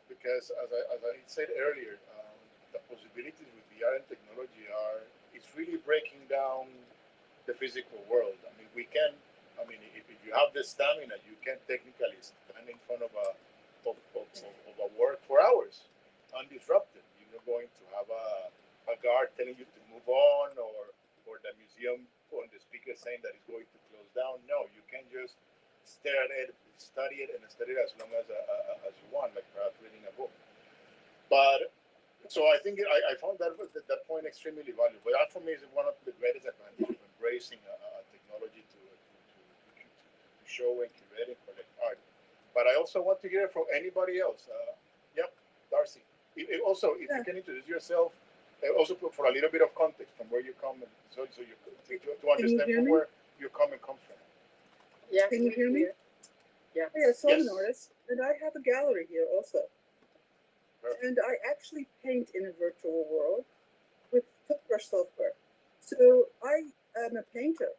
Because as I said earlier, the possibilities with VR and technology are it's really breaking down the physical world. I mean, we can. I mean, if you have the stamina, you can technically stand in front of a work for hours, undisrupted. You're not going to have a guard telling you to move on, or the museum on the speaker saying that it's going to close down. No, you can just stare at it, study it as long as you want, like perhaps reading a book. But so I think I found that point extremely valuable. That for me is one of the greatest advantages of embracing show and curate and collect art. But I also want to hear from anybody else. Yep, Darcy. Also, if you can introduce yourself, also for a little bit of context from where you come, and so you to understand from where your comment comes from. Yeah, Can you hear me? Yeah. Yeah, so I'm Yes. an artist, and I have a gallery here also. Perfect. And I actually paint in a virtual world with toothbrush software. So I am a painter,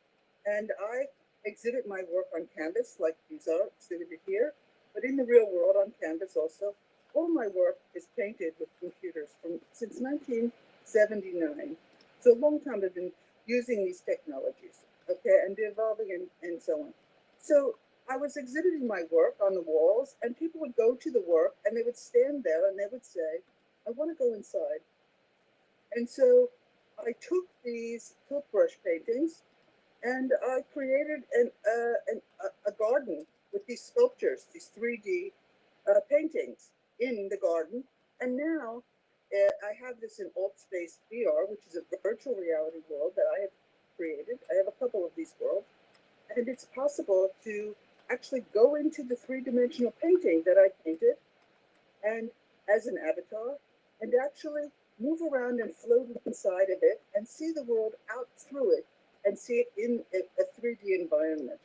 and I exhibit my work on canvas, like these are exhibited here, but in the real world on canvas also. All my work is painted with computers since 1979. So a long time I've been using these technologies, okay, and evolving and so on. So I was exhibiting my work on the walls, and people would go to the work and they would stand there and they would say, I want to go inside. And so I took these toothbrush paintings and I created a garden with these sculptures, these 3D paintings in the garden. And now I have this in AltSpace VR, which is a virtual reality world that I have created. I have a couple of these worlds. And it's possible to actually go into the three-dimensional painting that I painted and as an avatar and actually move around and float inside of it and see the world out through it and see it in a 3D environment.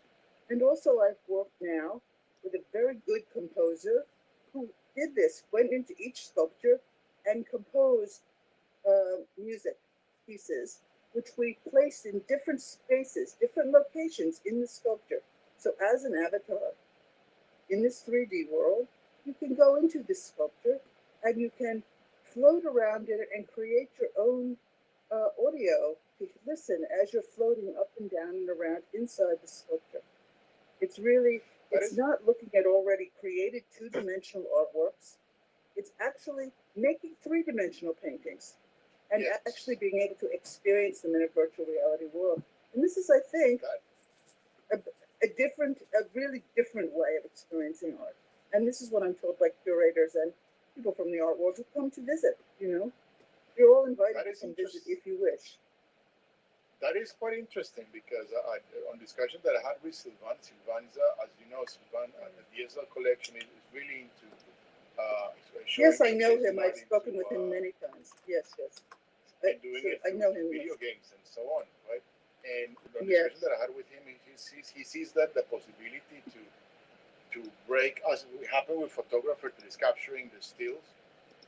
And also I've worked now with a very good composer who did this, went into each sculpture and composed music pieces, which we placed in different spaces, different locations in the sculpture. So as an avatar in this 3D world, you can go into this sculpture and you can float around in it and create your own audio to listen as you're floating up and down and around inside the sculpture. It's really, it's not looking at already created two-dimensional artworks. It's actually making three-dimensional paintings and actually being able to experience them in a virtual reality world. And this is, I think, a really different way of experiencing art. And this is what I'm told by curators and people from the art world who come to visit, you know. You're all invited to come visit if you wish. That is quite interesting because on discussion that I had with Sylvan, as you know, Sylvan, the DSL collection is really into yes, I know him. I've spoken with him many times. Yes, yes. And doing it I know him. Video games and so on, right? And the discussion that I had with him, he sees that the possibility to break, as it happened with photographers that is capturing the stills,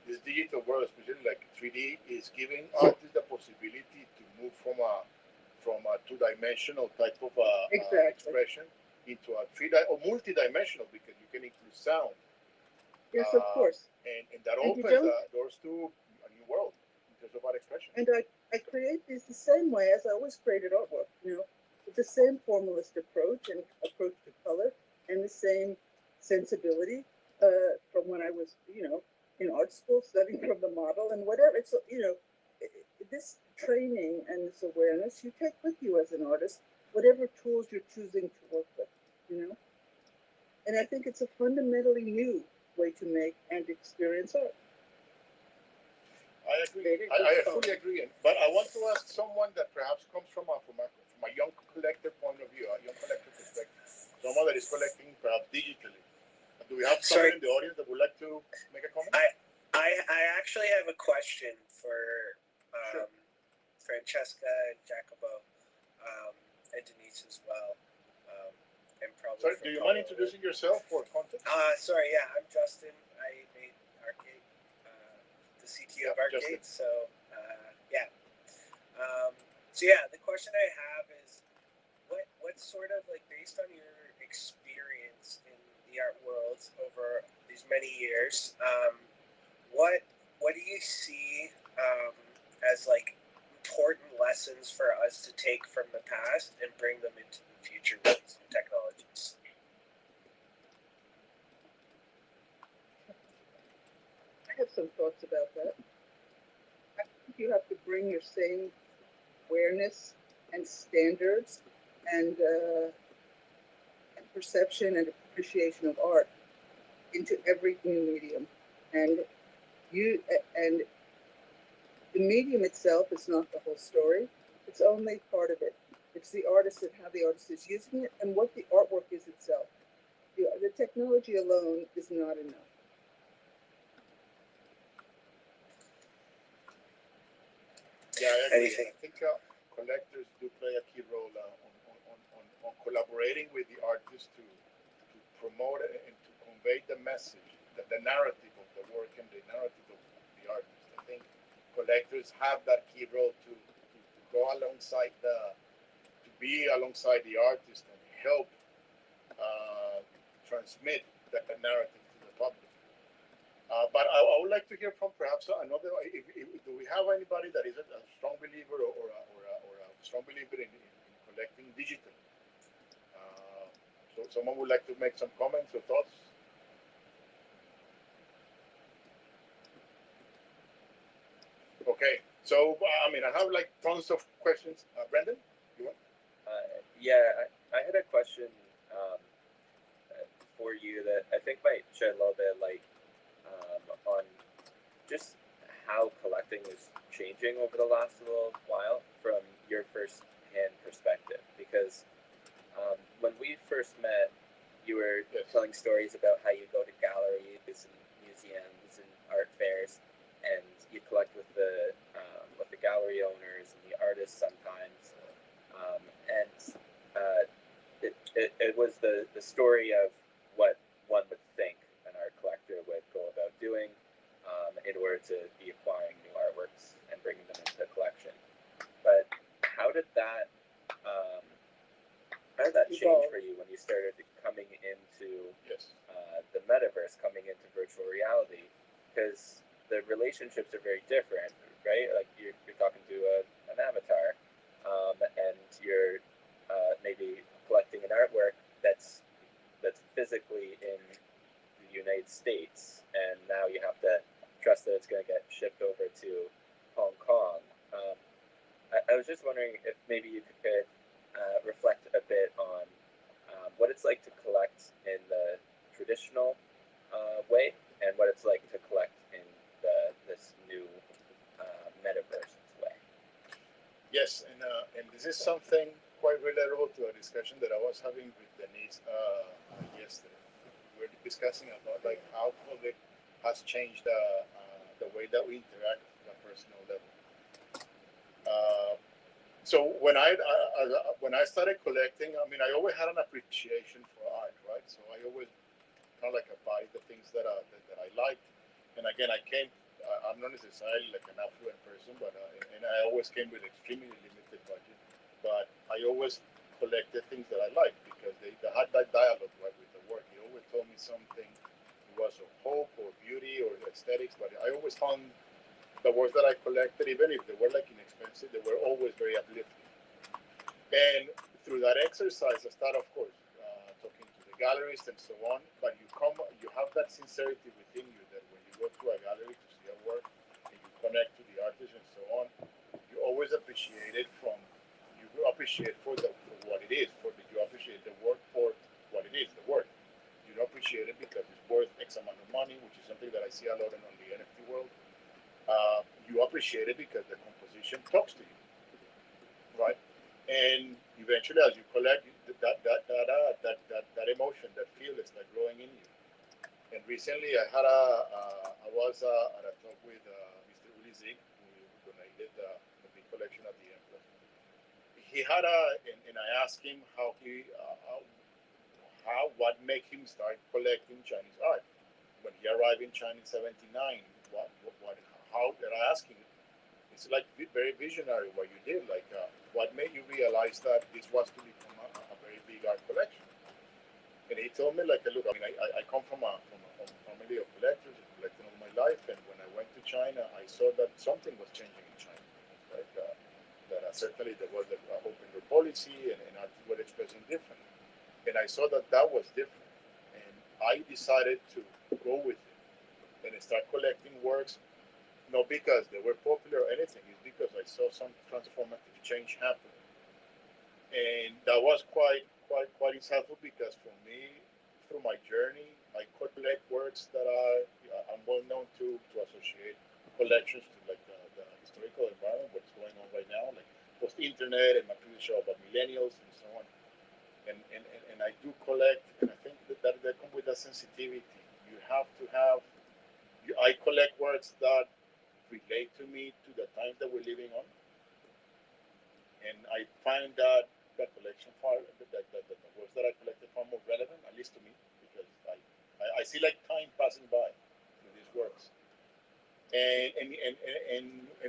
this digital world, especially like 3D, is giving artists the possibility to move from a two-dimensional type of expression into a or multi-dimensional, because you can include sound. Yes, of course. And that opens doors to a new world in terms of art expression. And I create these the same way as I always created artwork, you know, with the same formalist approach and approach to color and the same sensibility from when I was, you know, in art school studying from the model and whatever. It's, you know, this training and this awareness you take with you as an artist, whatever tools you're choosing to work with, you know. And I think it's a fundamentally new way to make and experience art. I agree. I fully agree. But I want to ask someone that perhaps comes from a young collector point of view, a young collector perspective, someone that is collecting perhaps digitally. Do we have someone in the audience that would like to make a comment? I actually have a question for Francesca and Jacopo and Denise as well. And probably. Sorry, do you mind introducing yourself for context? Sorry, yeah, I'm Justin. I made Arcade, the CTO of Arcade. Justin. So, yeah. So yeah, the question I have is, what sort of, like, based on your experience in the art world over these many years, what do you see as, like, important lessons for us to take from the past and bring them into the future with these new technologies? I have some thoughts about that. I think you have to bring your same awareness and standards and perception and appreciation of art into every new medium. And the medium itself is not the whole story. It's only part of it. It's the artist and how the artist is using it and what the artwork is itself. The technology alone is not enough. Yeah, I agree. Anything? I think collectors do play a key role on collaborating with the artist to promote it and to convey the message, the narrative of the work and the narrative of the artist. I think collectors have that key role to go alongside to be alongside the artist and help transmit that narrative to the public. But I would like to hear from perhaps another. Do we have anybody that is a strong believer or a strong believer in collecting digital? So someone would like to make some comments or thoughts? Okay, so I mean, I have like tons of questions. Brendan, you want? Yeah, I had a question for you that I think might shed a little bit of light on just how collecting is changing over the last little while from your first hand perspective. Because when we first met, you were telling stories about how you go to galleries and museums and art fairs, and you collect with the gallery owners and the artists sometimes, and it was the story of what one would think an art collector would go about doing in order to be acquiring new artworks and bringing them into the collection. But how did that change for you when you started coming into the metaverse, coming into virtual reality? Because the relationships are very different, right? Like you're talking to an avatar, and you're maybe collecting an artwork that's physically in the United States, and now you have to trust that it's going to get shipped over to Hong Kong. I was just wondering if maybe you could reflect a bit on what it's like to collect in the traditional way and what it's like to collect in this new metaverse way. Yes, and this is something quite relatable to a discussion that I was having with Denise yesterday. We were discussing about like how COVID has changed the way that we interact at a personal level. So when I started collecting, I mean, I always had an appreciation for art, right? So I always kind of like buy the things that I liked. And again, I'm not necessarily like an affluent person, but and I always came with extremely limited budget. But I always collected things that I liked because they had that dialogue right with the work. It always told me something. It was of hope or beauty or aesthetics, but I always found the works that I collected, even if they were like inexpensive, they were always very uplifting. And through that exercise, I started, of course, talking to the galleries and so on. But you have that sincerity within you that when you go to a gallery to see a work and you connect to the artist and so on, you always appreciate it you appreciate for what it is. You appreciate the work for what it is, the work. You don't appreciate it because it's worth X amount of money, which is something that I see a lot on the NFT world. You appreciate it because the composition talks to you, right? And eventually, as you collect that emotion, that feel is like growing in you. And recently, I was at a talk with Mr. Uli Zig, who donated the big collection at the Empress. He had and I asked him what made him start collecting Chinese art when he arrived in China in '79. How did I ask him? It's like very visionary what you did. Like, what made you realize that this was to become a very big art collection? And he told me, like, look, I mean, I come from a family of collectors, collecting all my life, and when I went to China, I saw that something was changing in China. Like, that certainly there was an open door policy, and artists were expressing differently. And I saw that was different, and I decided to go with it and start collecting works not because they were popular or anything. It's because I saw some transformative change happen, and that was quite insightful. Because for me, through my journey, I collect works that I'm well known to associate collections to like the historical environment, what's going on right now, like post-internet and my previous show about millennials and so on. And I do collect, and I think that comes with that sensitivity. You have to have, I collect words that relate to me to the times that we're living on. And I find that collection far, the words that I collected far more relevant, at least to me, because I see like time passing by through these works. And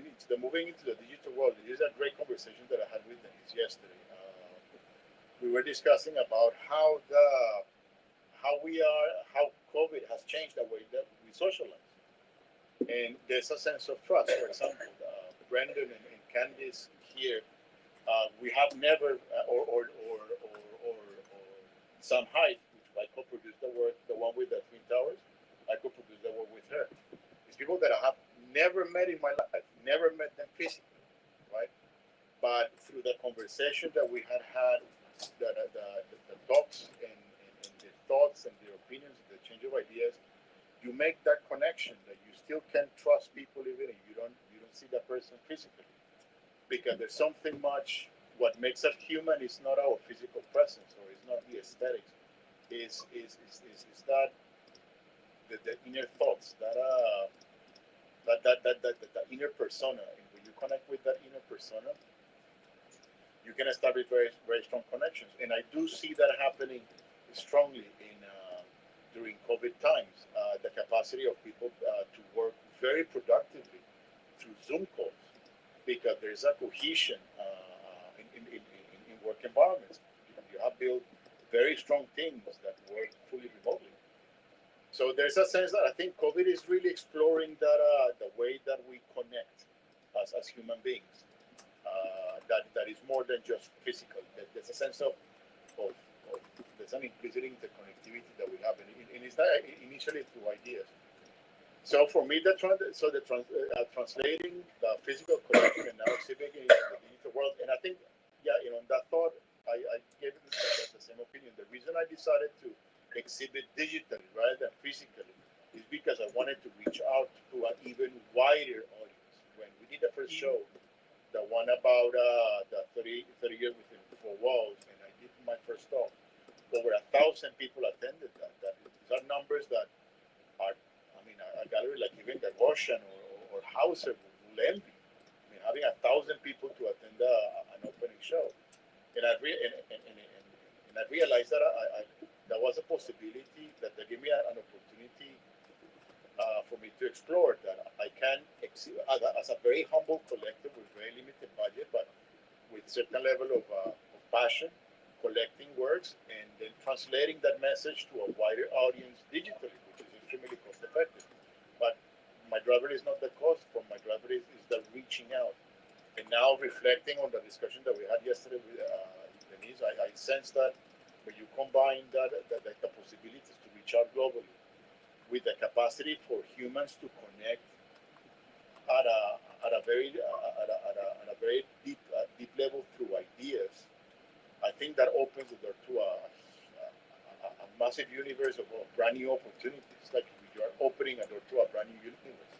it's the moving into the digital world. This is a great conversation that I had with Denise yesterday. We were discussing about how COVID has changed the way that we socialize. And there's a sense of trust. For example, Brendan and Candice here, we have never, or Sam Hyde, which I co-produced the work, the one with the Twin Towers, I co-produced the work with her. It's people that I have never met in my life, never met them physically, right? But through the conversation that we had, the talks and the thoughts and their opinions, the change of ideas, you make that connection that you still can trust people even if you don't see that person physically, because there's something much. What makes us human is not our physical presence or it's not the aesthetics, is that the inner thoughts, that inner persona. And when you connect with that inner persona, you can establish very very strong connections. And I do see that happening strongly in during COVID times. The capacity of people to work very productively through Zoom calls, because there's a cohesion in work environments. You have built very strong teams that work fully remotely. So there's a sense that I think COVID is really exploring that the way that we connect as human beings. That is more than just physical. There's a sense of there's an implicit interconnectivity that we have, and it's not initially through ideas. So for me, translating the physical collection and now exhibiting it in the digital world, and I think, that thought, I gave it the same opinion. The reason I decided to exhibit digitally rather than physically is because I wanted to reach out to an even wider audience. When we did the first show, the one about the 30 years within four walls, and I did my first talk, over 1,000 people attended that. These are numbers that are, a gallery like even the Goshen or Hauser will envy. Having 1,000 people to attend an opening show, and I realized that there was a possibility that they gave me an opportunity for me to explore that I can exhibit as a very humble collective with very limited budget, but with certain level of passion, collecting works and then translating that message to a wider audience digitally, which is extremely cost effective. But my driver is not the cost, for my driver is the reaching out. And now reflecting on the discussion that we had yesterday with Denise, I sense that when you combine the possibilities to reach out globally with the capacity for humans to connect at a very deep level through ideas, I think that opens the door to a massive universe of brand new opportunities. Like you are opening a door to a brand new universe.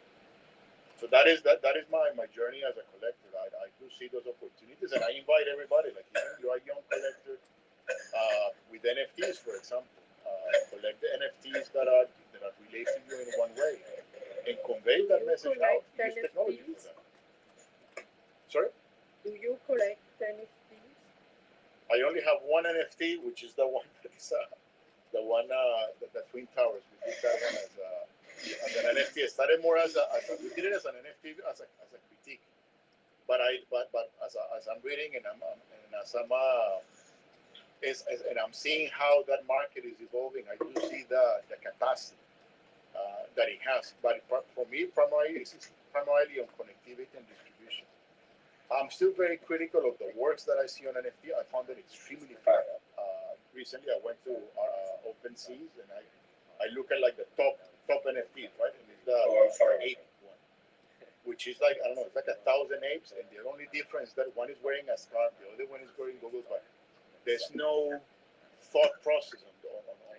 So that is my journey as a collector. I do see those opportunities, and I invite everybody. Like even you are a young collector with NFTs, for example, collect the NFTs that are related to you in one way, and convey that message out. Use technology for that. Sorry? Do you collect NFTs? I only have one NFT, which is the one that is the Twin Towers. We did that one as an NFT. It started more we did it as an NFT as a critique. But as I'm reading and I'm seeing how that market is evolving, I do see the capacity that it has. But for me, it's primarily on connectivity and distribution. I'm still very critical of the works that I see on NFT. I found it extremely flat. Recently, I went to OpenSeas and I look at like the top NFTs, right? And it's the ape one, which is like, I don't know, it's like 1,000 apes, and the only difference that one is wearing a scarf, the other one is wearing goggles, but there's no thought process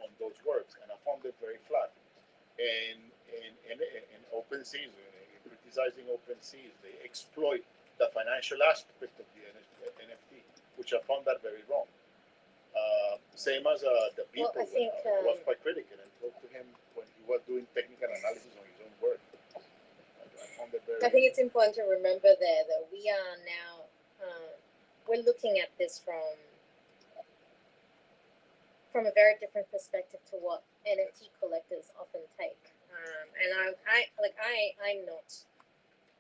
on those works, and I found it very flat. And OpenSeas, criticizing OpenSeas, they exploit the financial aspect of the which I found that very wrong. Same as the people. I think, I was quite critical and talked to him when he was doing technical analysis on his own work. I found it very. I think it's important to remember there that we are now, we're looking at this from a very different perspective to what NFT collectors often take. And I'm not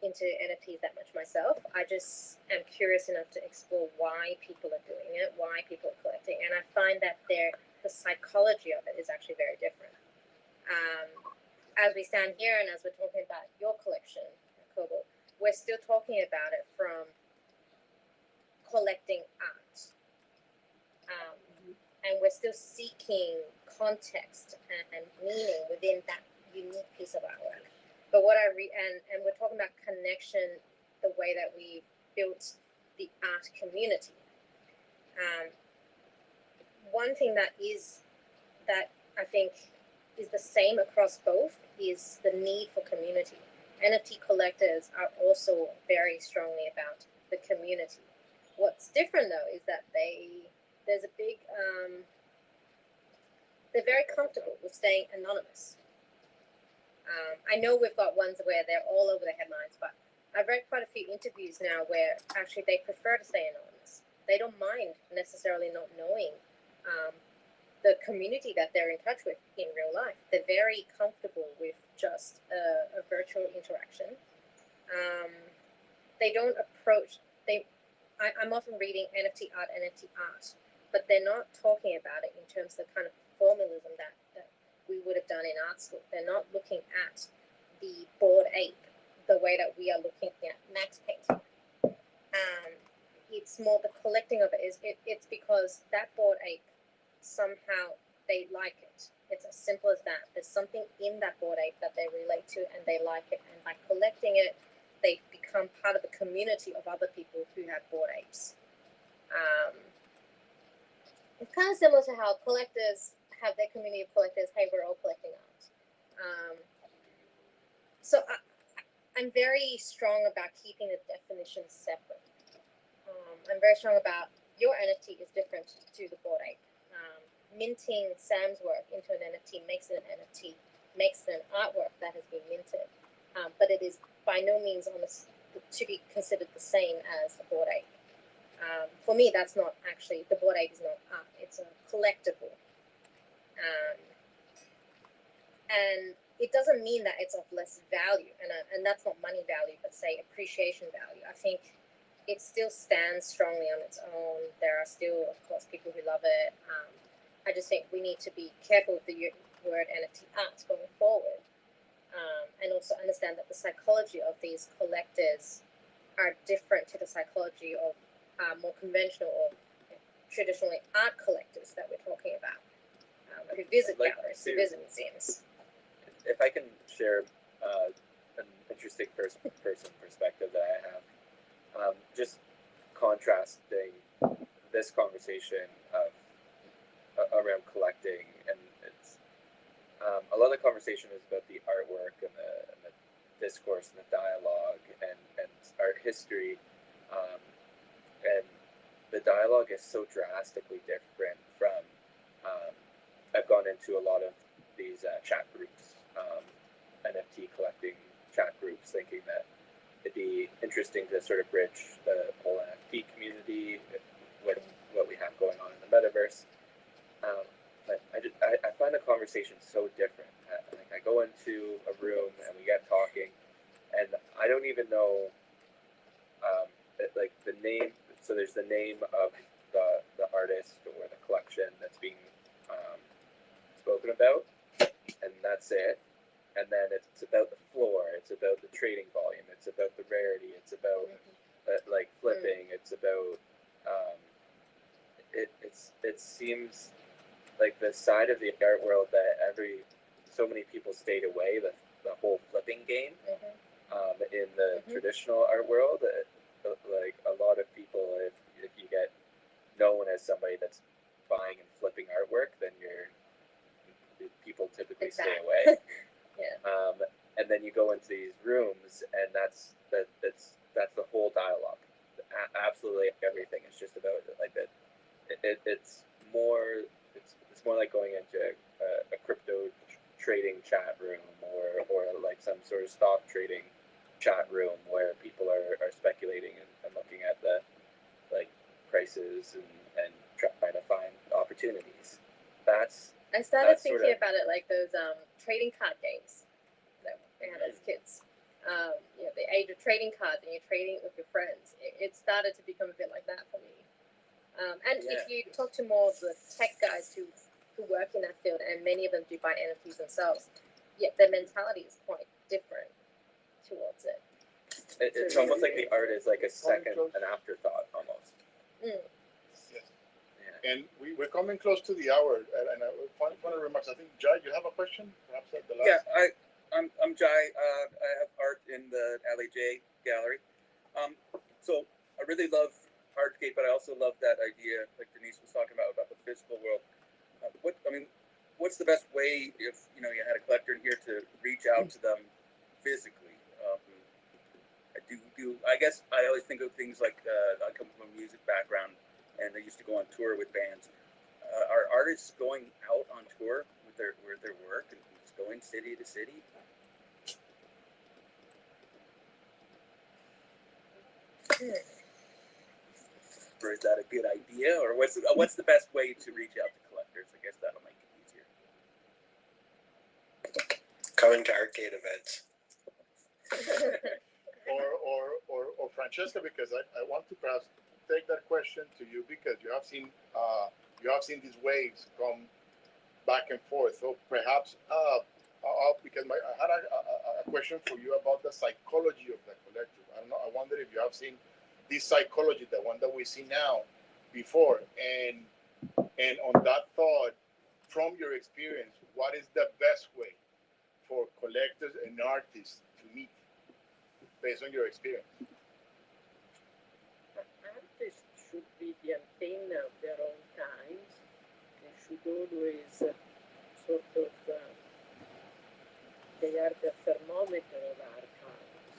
into NFTs that much myself. I just am curious enough to explore why people are doing it, why people are collecting, and I find that the psychology of it is actually very different. As we stand here and as we're talking about your collection, Kobo, we're still talking about it from collecting art. And we're still seeking context and meaning within that unique piece of artwork. But what and we're talking about connection, the way that we built the art community. One thing that I think is the same across both is the need for community. NFT collectors are also very strongly about the community. What's different though is that there's a big they're very comfortable with staying anonymous. I know we've got ones where they're all over the headlines, but I've read quite a few interviews now where actually they prefer to stay anonymous. They don't mind necessarily not knowing the community that they're in touch with in real life. They're very comfortable with just a virtual interaction. They don't approach, I'm often reading NFT art, but they're not talking about it in terms of the kind of formalism that we would have done in art school. They're not looking at the Bored Ape the way that we are looking at Max painting. It's more the collecting of it. It's because that Bored Ape, somehow they like it. It's as simple as that. There's something in that Bored Ape that they relate to and they like it. And by collecting it, they become part of a community of other people who have Bored Apes. It's kind of similar to how collectors have their community of collectors. Hey, we're all collecting art. So I'm very strong about keeping the definitions separate. I'm very strong about your NFT is different to the Bored Ape. Minting Sam's work into an NFT makes it an NFT, makes it an artwork that has been minted. But it is by no means to be considered the same as the Bored Ape. For me, that's not actually, the Bored Ape is not art, it's a collectible. And it doesn't mean that it's of less value, and that's not money value, but say appreciation value. I think it still stands strongly on its own. There are still, of course, people who love it. I just think we need to be careful with the word NFT art going forward, and also understand that the psychology of these collectors are different to the psychology of more conventional or traditionally art collectors that we're talking about, who visit galleries, who visit museums. If I can share an interesting first-person perspective that I have, just contrasting this conversation around collecting, and it's a lot of the conversation is about the artwork and the discourse and the dialogue and art history, and the dialogue is so drastically different from. I've gone into a lot of these chat groups, NFT collecting chat groups, thinking that it'd be interesting to sort of bridge the whole NFT community with what we have going on in the metaverse. But I find the conversation so different. Like I go into a room and we get talking, and I don't even know, like the name. So there's the name of the artist or the collection that's being spoken about, and that's it. And then it's about the floor, it's about the trading volume, it's about the rarity, it's about like flipping, it's about it seems like the side of the art world that so many people stayed away, the whole flipping game, in the traditional art world. Like a lot of people, if you get known as somebody that's buying and flipping artwork, then people typically stay away. Yeah. And then you go into these rooms, and that's the whole dialogue. absolutely everything. It's just about like that. It's more. It's more like going into a crypto trading chat room or like some sort of stock trading chat room where people are speculating and looking at the like prices and trying to find opportunities. That's I started That's sort thinking of- about it like those trading card games that we had as kids. You know, the age of trading cards and you're trading it with your friends. It started to become a bit like that for me. And if you talk to more of the tech guys who work in that field, and many of them do buy NFTs themselves, yet their mentality is quite different towards it. it's almost like the art is like a second, an afterthought almost. Mm. Yes. Yeah. And we're coming close to the hour, and I final remarks. I think Jai, you have a question, perhaps at the last. Yeah, I'm Jai. I have art in the LAJ gallery. So I really love Artscape, but I also love that idea, like Denise was talking about the physical world. What's the best way if you had a collector in here to reach out to them physically? I guess I always think of things like I come from a music background, and I used to go on tour with bands. Are artists going out on tour with their work and just going city to city? Or is that a good idea? Or what's the best way to reach out to collectors? I guess that'll make it easier. Coming to arcade events. or Francesca, because I want to perhaps take that question to you because you have seen these waves come back and forth. So perhaps because I had a question for you about the psychology of the collector. I don't know. I wonder if you have seen this psychology, the one that we see now, before, and on that thought, from your experience, what is the best way for collectors and artists to meet, based on your experience? Artists should be the antenna of their own times. They should always sort of, they are the thermometer of our times.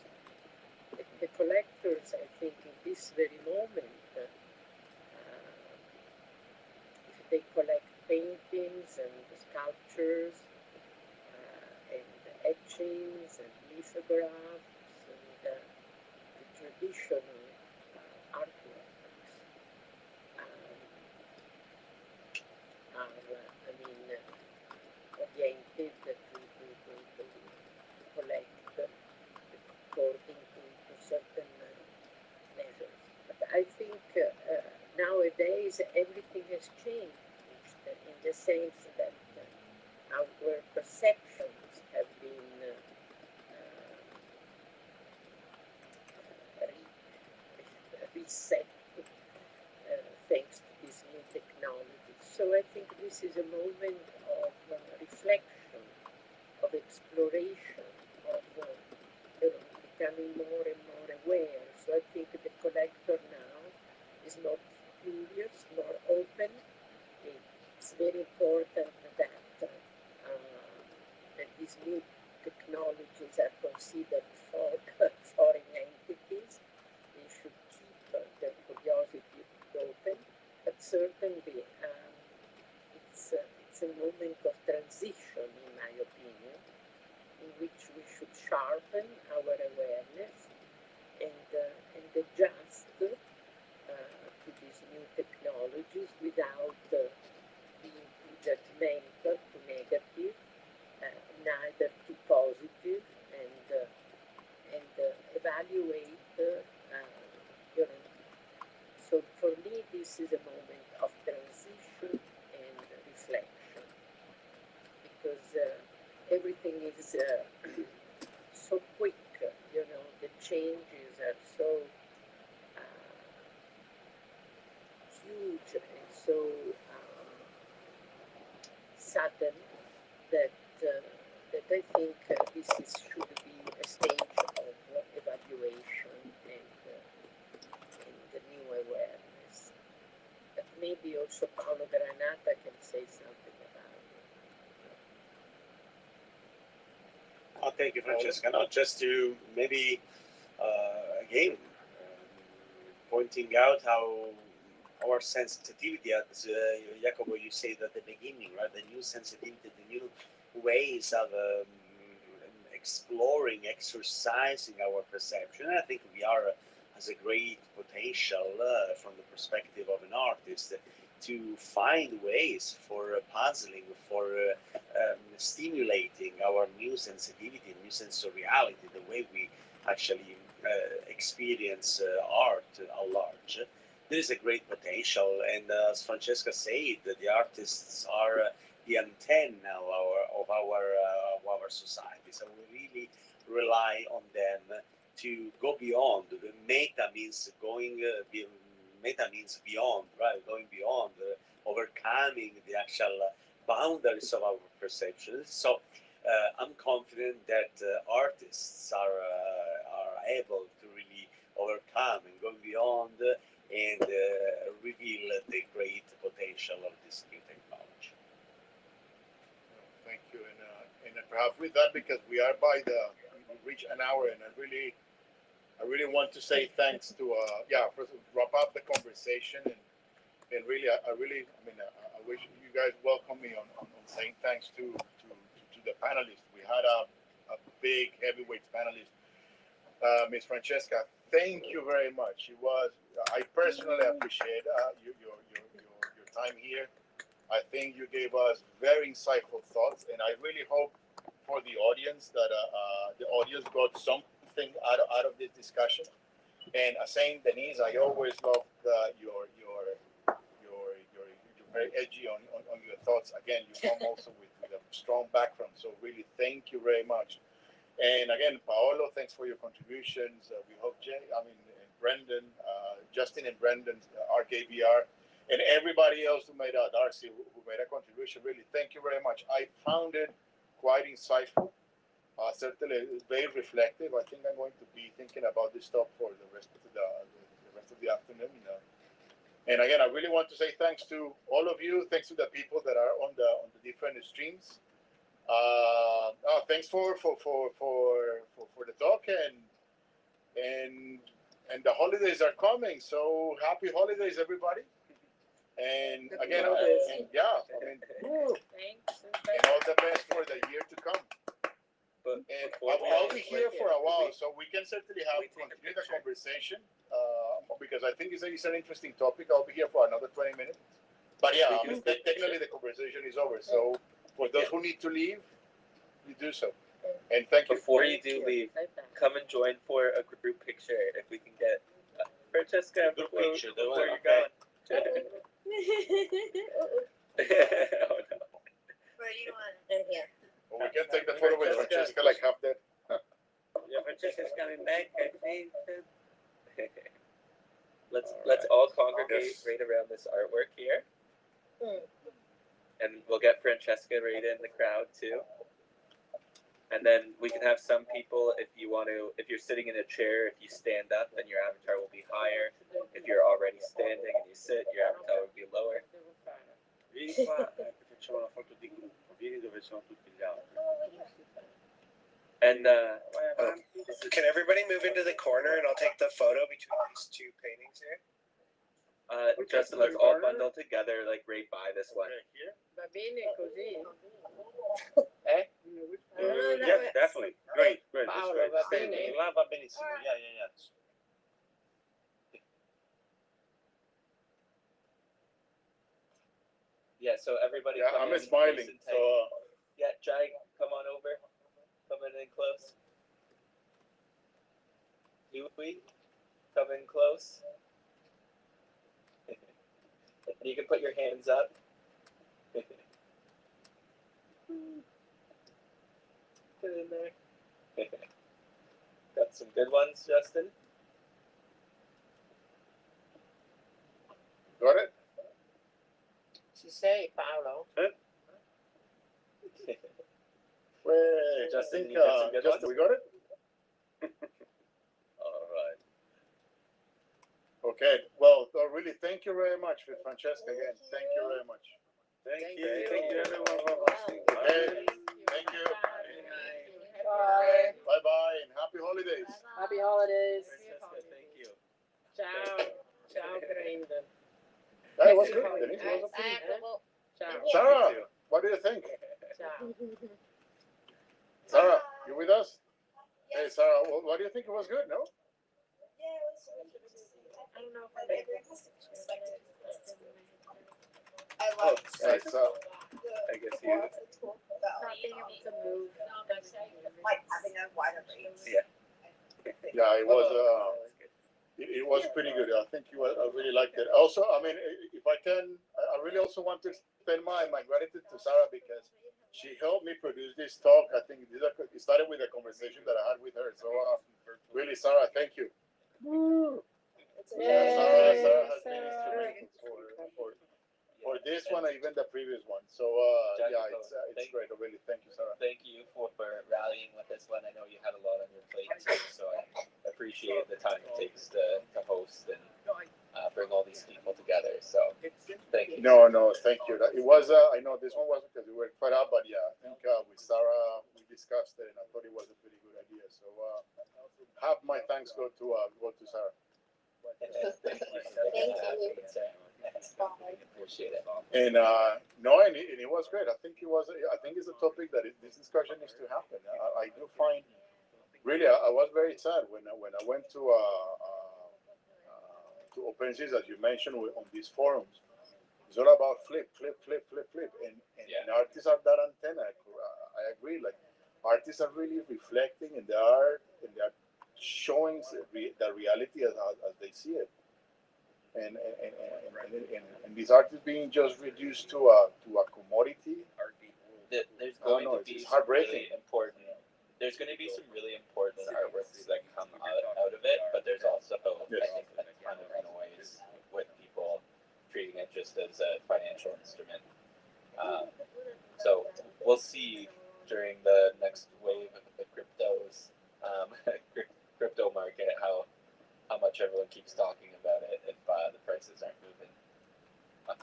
The collectors, I think, in this very moment, if they collect paintings and sculptures and etchings and lithographs and the traditional artworks are oriented to collect according to certain measures. But I think nowadays everything has changed in the sense that our perceptions have been reset thanks to this new technology. So I think this is a moment of reflection, of exploration, of becoming more and more aware. So I think the collector now is more curious, more open. It's very important that these new technologies are considered foreign entities. They should keep their curiosity open, but certainly it's a moment of transition, in my opinion, in which we should sharpen our awareness and adjust to these new technologies without being too judgmental, too negative, neither too positive, and evaluate. So for me, this is a moment of transition and reflection because everything is so quick. The changes are so huge and so sudden that I think this should be a stage of evaluation and the new awareness. But maybe also Paolo Granata can say something about it. Oh, thank you, Francesca. No, just to maybe again pointing out how our sensitivity, as Jacobo, you said at the beginning, right? The new sensitivity, the new ways of exploring, exercising our perception. And I think VR has a great potential from the perspective of an artist to find ways for puzzling, for stimulating our new sensitivity, new sensoriality, the way we actually experience art at large. There is a great potential, and as Francesca said, the artists are the antenna of our society. So we really rely on them to go beyond. The meta means meta means beyond, right? Going beyond, overcoming the actual boundaries of our perceptions. So I'm confident that artists are able to really overcome and go beyond and reveal the great potential of this new technology. Thank you, and perhaps with that, because we reach an hour, and I really want to say thanks to first wrap up the conversation, and really I wish you guys welcome me on saying thanks to the panelists. We had a big heavyweight panelist, Miss Francesca. Thank you very much. I personally appreciate your time here. I think you gave us very insightful thoughts, and I really hope for the audience that the audience got something out of this discussion. And saying, Denise, I always love your very edgy on your thoughts. Again, you come also with a strong background, so really thank you very much. And again, Paolo, thanks for your contributions. We hope and Brendan, Justin and Brendan, RKBR, and everybody else who made Darcy, who made a contribution. Really, thank you very much. I found it quite insightful. Certainly, very reflective. I think I'm going to be thinking about this stuff for the rest of the afternoon. And again, I really want to say thanks to all of you. Thanks to the people that are on the different streams. Thanks for the talk, and the holidays are coming. So happy holidays, everybody. And again, Thanks. and all the best for the year to come. But And I'll be here for a while, so we can certainly continue the conversation because I think it's an interesting topic. I'll be here for another 20 minutes. But yeah, technically the conversation is over. So for those who need to leave, you do so. And thank you. Before you do leave, come and join for a group picture if we can get Francesca Group before picture, you're okay. gone. Oh no. Where do you want? In here. Well, we can take the photo with Francesca like half dead. Yeah, Francesca's coming back, I think. Let's all congregate right around this artwork here, and we'll get Francesca right in the crowd too. And then we can have some people, if you're sitting in a chair, if you stand up, then your avatar will be higher. If you're already standing and you sit, your avatar will be lower. Vieni qua, facciamo una foto di gruppo. Vieni dove sono tutti gli altri. And Can everybody move into the corner and I'll take the photo between these two paintings here? Justin, let's all bundle together, like right by this one. Va bene così? Yeah, definitely. Great. Paolo, That's va great. bene? Là va benissimo. Yeah. Yeah, so everybody Yeah, come I'm in smiling. nice and So tight. Yeah, Jai, come on over. Come in close. Huey, come in close. You can put your hands up. Get in there. Got some good ones, Justin. got it. Ci sei, Paolo? Wait, Justin, I think, you got some good Justin, ones? we got it. All right. Okay. Well, really, thank you very much, Francesca. Again, thank you very much. Thank you everyone for watching. Okay. Thank you. Bye. Bye bye, and happy holidays. Happy holidays. Francesca, thank you. Ciao. Ciao, Brandon. It was good. Denise, it was okay. Ecco, Ciao. Sarah, what do you think? Ciao. Sarah, you with us? Hey, Sarah, what do you think? It was good, no? I don't know if I Oh, Right, so, I guess you. not being able to move. Yeah. yeah, it was. It was pretty good. I think I really liked it. Also, I mean, if I can, I really also want to extend my gratitude to Sarah because she helped me produce this talk. I think it started with a conversation that I had with her. So, really, Sarah, thank you. Yay, Sarah has been Sarah. instrumental for this one or even the previous one. So, yeah, it's great. Really, thank you, Sarah. Thank you for rallying with this one. I know you had a lot on your plate too, so I appreciate the time it takes to host and bring all these people together. So thank you. No, thank you. It was. I know this one wasn't because we were quite up, but yeah, I think with Sarah we discussed it, and I thought it was a pretty good idea. So, have my thanks go to Sarah. Thank you for making that happen, Sarah. Appreciate it. And no, and it was great. I think it was. I think it's a topic that this discussion needs to happen. I do find really. I was very sad when I went to OpenSeas, as you mentioned, on these forums. It's all about flip, and artists are that antenna. I agree. Like artists are really reflecting in the art, and they are showing the reality as they see it. And these artists being just reduced to a commodity. There's I don't going know, to be it's some heartbreaking. really important. There's going to be some really important artworks that come out of it, but there's also, Yes. I think, a ton of noise with people treating it just as a financial instrument. So we'll see during the next wave of the crypto market how much everyone keeps talking about it if the prices aren't moving up.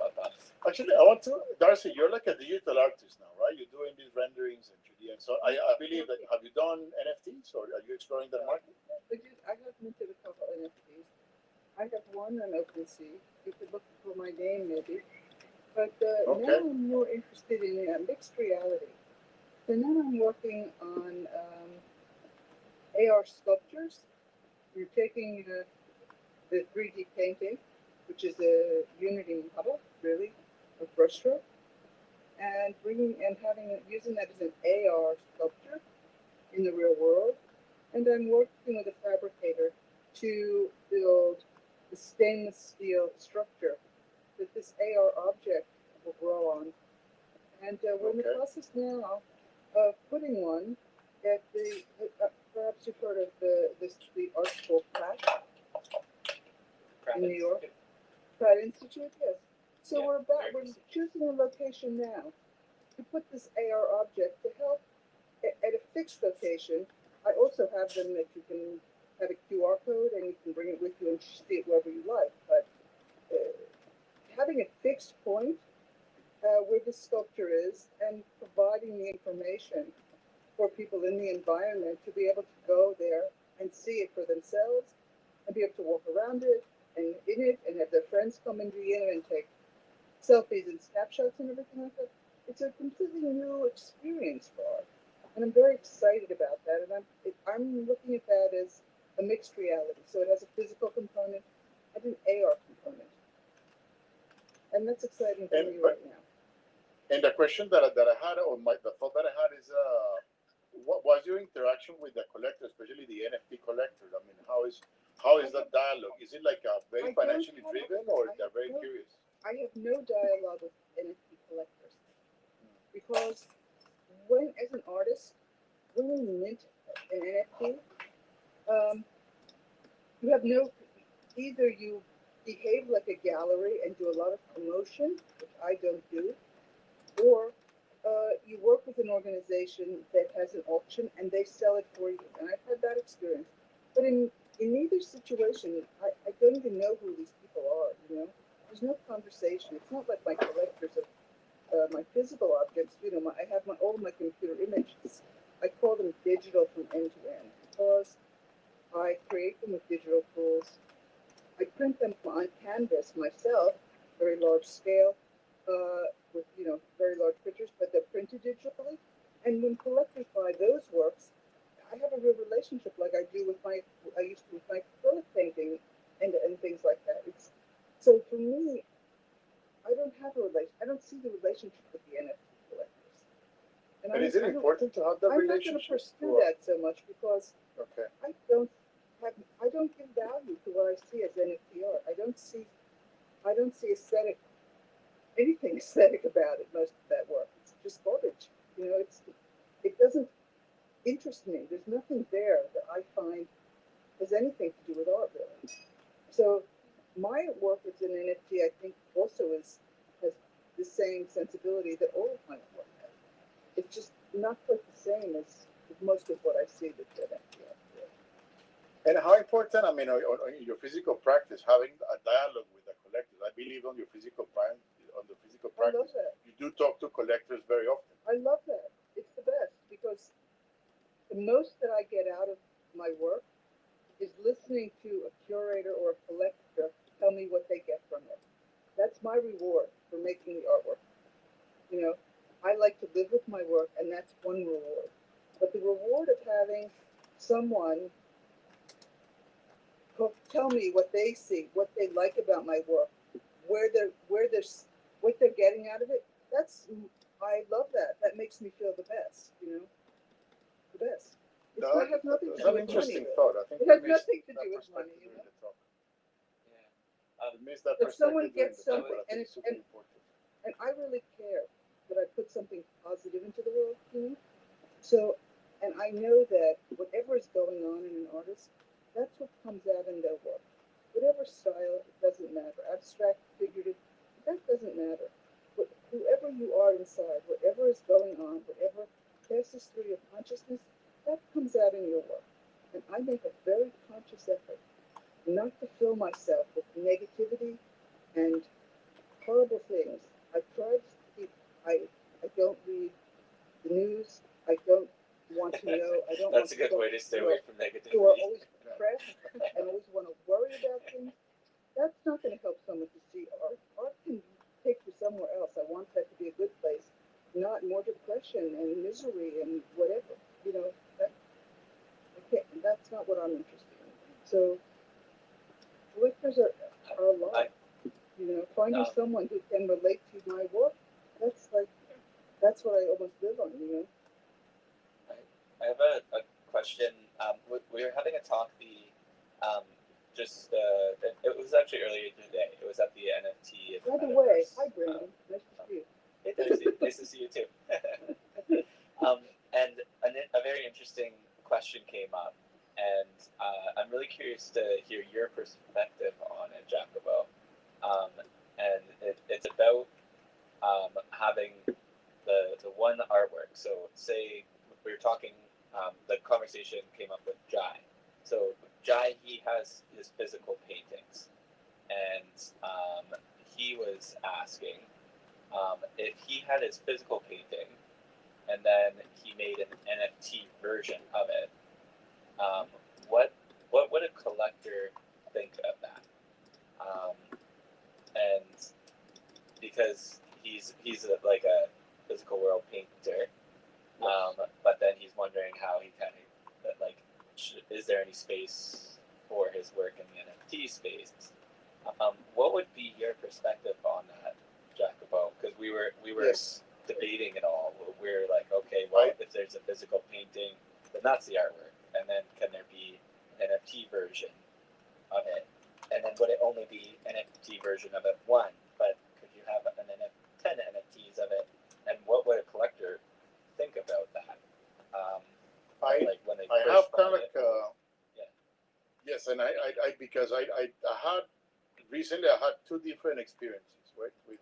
Actually, I want to, Darcy, you're like a digital artist now, right? You're doing these renderings and 3D. And so I believe that, have you done NFTs or are you exploring that market? I have minted a couple NFTs. I have one on OpenSea. You could look for my name maybe. But Okay. now I'm more interested in mixed reality. So now I'm working on AR sculptures. You're taking the 3D painting, which is a Unity model, really, of brushstroke, and using that as an AR sculpture in the real world. And I'm working with a fabricator to build the stainless steel structure that this AR object will grow on. And we're in the process now of putting one at the, perhaps you've heard of the art school Pratt in New York. Pratt Institute, yes. So we're choosing a location now to put this AR object to help at a fixed location. I also have them that you can have a QR code and you can bring it with you and see it wherever you like. But having a fixed point where the sculpture is and providing the information for people in the environment to be able to go there and see it for themselves and be able to walk around it and in it and have their friends come and be in it and take selfies and snapshots and everything like that. It's a completely new experience for art. And I'm very excited about that. And I'm looking at that as a mixed reality. So it has a physical component and an AR component. And that's exciting for me right now. And the question that I had, or the thought that I had is, what was your interaction with the collector, especially the NFT collectors? I mean, how is that dialogue? Is it like very financially driven, or they're very curious? I have no dialogue with NFT collectors because as an artist, when you mint an NFT, you have either you behave like a gallery and do a lot of promotion, which I don't do, or you work with an organization that has an auction and they sell it for you. And I've had that experience. But in either situation, I don't even know who these people are, you know? There's no conversation. It's not like my collectors of my physical objects. You know, I have all my computer images. I call them digital from end to end because I create them with digital tools. I print them on canvas myself, very large scale, with very large pictures, but they're printed digitally. And when collectors buy those works, I have a real relationship like I do with I used to with my acrylic painting and things like that. It's so for me, I don't have a relation. I don't see the relationship with the NFT collectors. And is it important to have that I'm not going to relationship? pursue that so much because Okay. I don't give value to what I see as NFT art. I don't see aesthetic anything aesthetic about it. Most of that work, it's just garbage. It doesn't interest me. There's nothing there that I find has anything to do with art really. So my work as an NFT, I think, also has the same sensibility that all of my work has. It's just not quite the same as most of what I see with NFT. And how important, I mean, on your physical practice, having a dialogue with the collectors. I believe on the physical I love practice, that. you do talk to collectors very often. I love that. It's the best because the most that I get out of my work is listening to a curator or a collector tell me what they get from it. That's my reward for making the artwork. You know, I like to live with my work, and that's one reward. But the reward of having someone tell me what they see, what they like about my work, what they're getting out of it. I love that. That makes me feel the best. The best. It has nothing to That's do an with money. interesting Really. thought. I think It we has missed nothing to that do with money. perspective during the talk. Yeah. We missed that If someone perspective during gets the talk, something, but I think it's super important. and I really care that I put something positive into the world. So, and I know that whatever is going on in an artist, that's what comes out in their work. Whatever style, it doesn't matter. Abstract, figurative, that doesn't matter. But whoever you are inside, whatever is going on, whatever passes through your consciousness, that comes out in your work. And I make a very conscious effort not to fill myself with negativity and horrible things. I try to keep, I don't read the news. I don't want to know. I don't That's want a good to way to stay away from who are negativity. always depressed and always want to worry about things. That's not going to help someone to see art. Art can take you somewhere else. I want that to be a good place, not more depression and misery and whatever. That I can't. That's not what I'm interested in. So collectors are a lot. Finding someone who can relate to my work. That's what I almost live on. I have a question. We were having a talk. It was actually earlier today. It was at the NFT. By the way, hi Brandon. Nice to see you. Hey Darcy, nice to see you too. And a very interesting question came up, and I'm really curious to hear your perspective on it, Jacobo. And it's about having the one artwork. So say we were talking, the conversation came up with Jai. So Jai, he has his physical paintings, and he was asking if he had his physical painting, and then he made an NFT version of it. Um, what would a collector think of that? And because like a physical world painter, but then he's wondering how he kind of like, is there any space for his work in the NFT space? What would be your perspective on that, Jacobo? Because we were Yes. debating it all. We're like, okay, well, if there's a physical painting, then that's the artwork, and then can there be an NFT version of it? And then would it only be an NFT version of it one? But could you have 10 NFTs of it? And what would a collector think about that? Like when they have first kind buy of it? Yeah. yes, and I because I had recently I had two different experiences, right, with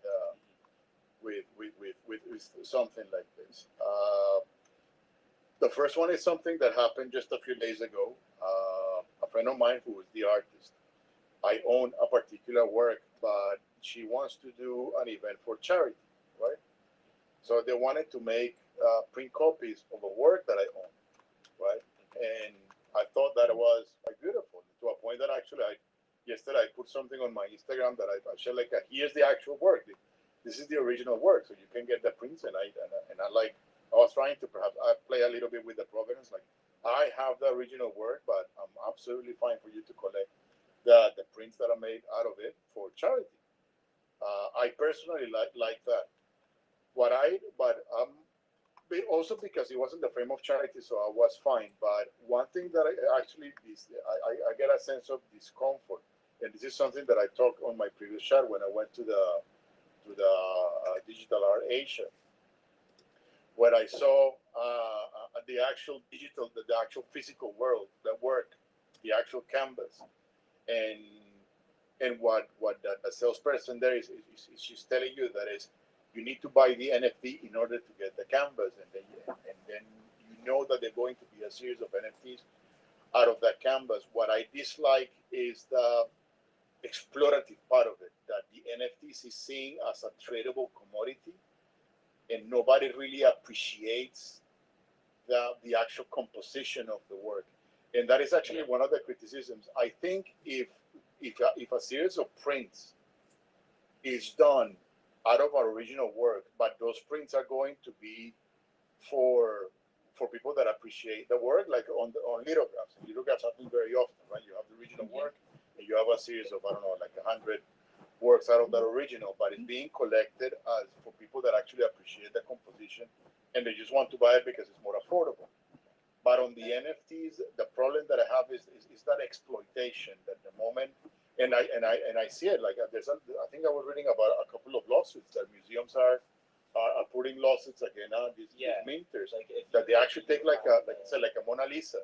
something like this. The first one is something that happened just a few days ago. A friend of mine who is the artist, I own a particular work, but she wants to do an event for charity, right? So they wanted to make print copies of a work that I own, right? And I thought that it was like beautiful to a point that actually yesterday I put something on my Instagram that I shared like, here's the actual work. This is the original work, so you can get the prints. And I like, I was trying to perhaps I play a little bit with the provenance. Like, I have the original work, but I'm absolutely fine for you to collect the prints that are made out of it for charity. I personally like that. But but also because it wasn't the frame of charity, so I was fine. But one thing that I actually I get a sense of discomfort, and this is something that I talked on my previous chat when I went to the Digital Art Asia, where I saw the actual digital, the actual physical world, the work, the actual canvas, and what the salesperson there is she's telling you that is you need to buy the NFT in order to get the canvas, and then you know that they're going to be a series of NFTs out of that canvas. What I dislike is the explorative part of it, that the NFTs is seen as a tradable commodity, and nobody really appreciates the actual composition of the work. And that is actually one of the criticisms. I think if a series of prints is done out of our original work, but those prints are going to be for people that appreciate the work, like on lithographs. Lithographs happen very often, right? You have the original work, and you have a series of, I don't know, like 100 works out of that original, but it's being collected as for people that actually appreciate the composition, and they just want to buy it because it's more affordable. But on the NFTs, the problem that I have is that exploitation. That the moment, and I see it like I think I was reading about a couple of lawsuits that museums are putting lawsuits against these minters, Like if that they actually take like a Mona Lisa,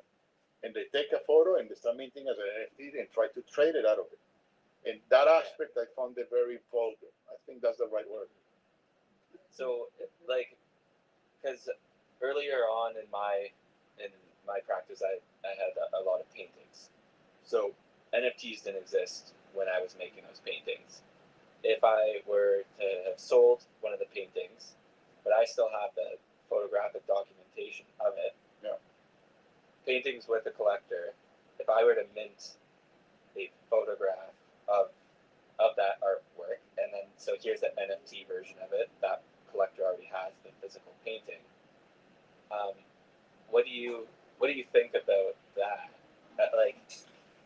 and they take a photo and they start minting as an NFT and try to trade it out of it. And that aspect I found it very vulgar. I think that's the right word. so like because earlier on in my practice, I had a lot of paintings. So NFTs didn't exist when I was making those paintings. If I were to have sold one of the paintings, but I still have the photographic documentation of it, Yeah. paintings with a collector, if I were to mint a photograph of that artwork, and then so here's the NFT version of it, that collector already has the physical painting. Um, what do you think about that? Like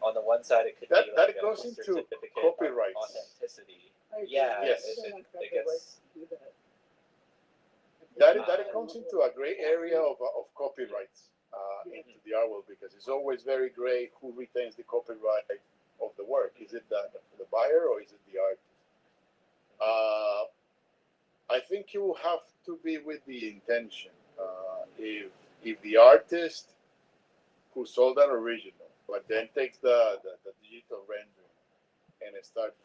on the one side, it could That be like that a goes into certificate copyrights. of authenticity. I agree. Yeah, Yes. I don't have it the right gets to do that. That comes into a gray area of copyrights Yeah. into the art world, because it's always very gray who retains the copyright of the work. Is it the buyer, or is it the artist? Uh, I think you have to be with the intention. If the artist who sold that original, but then takes the digital rendering and start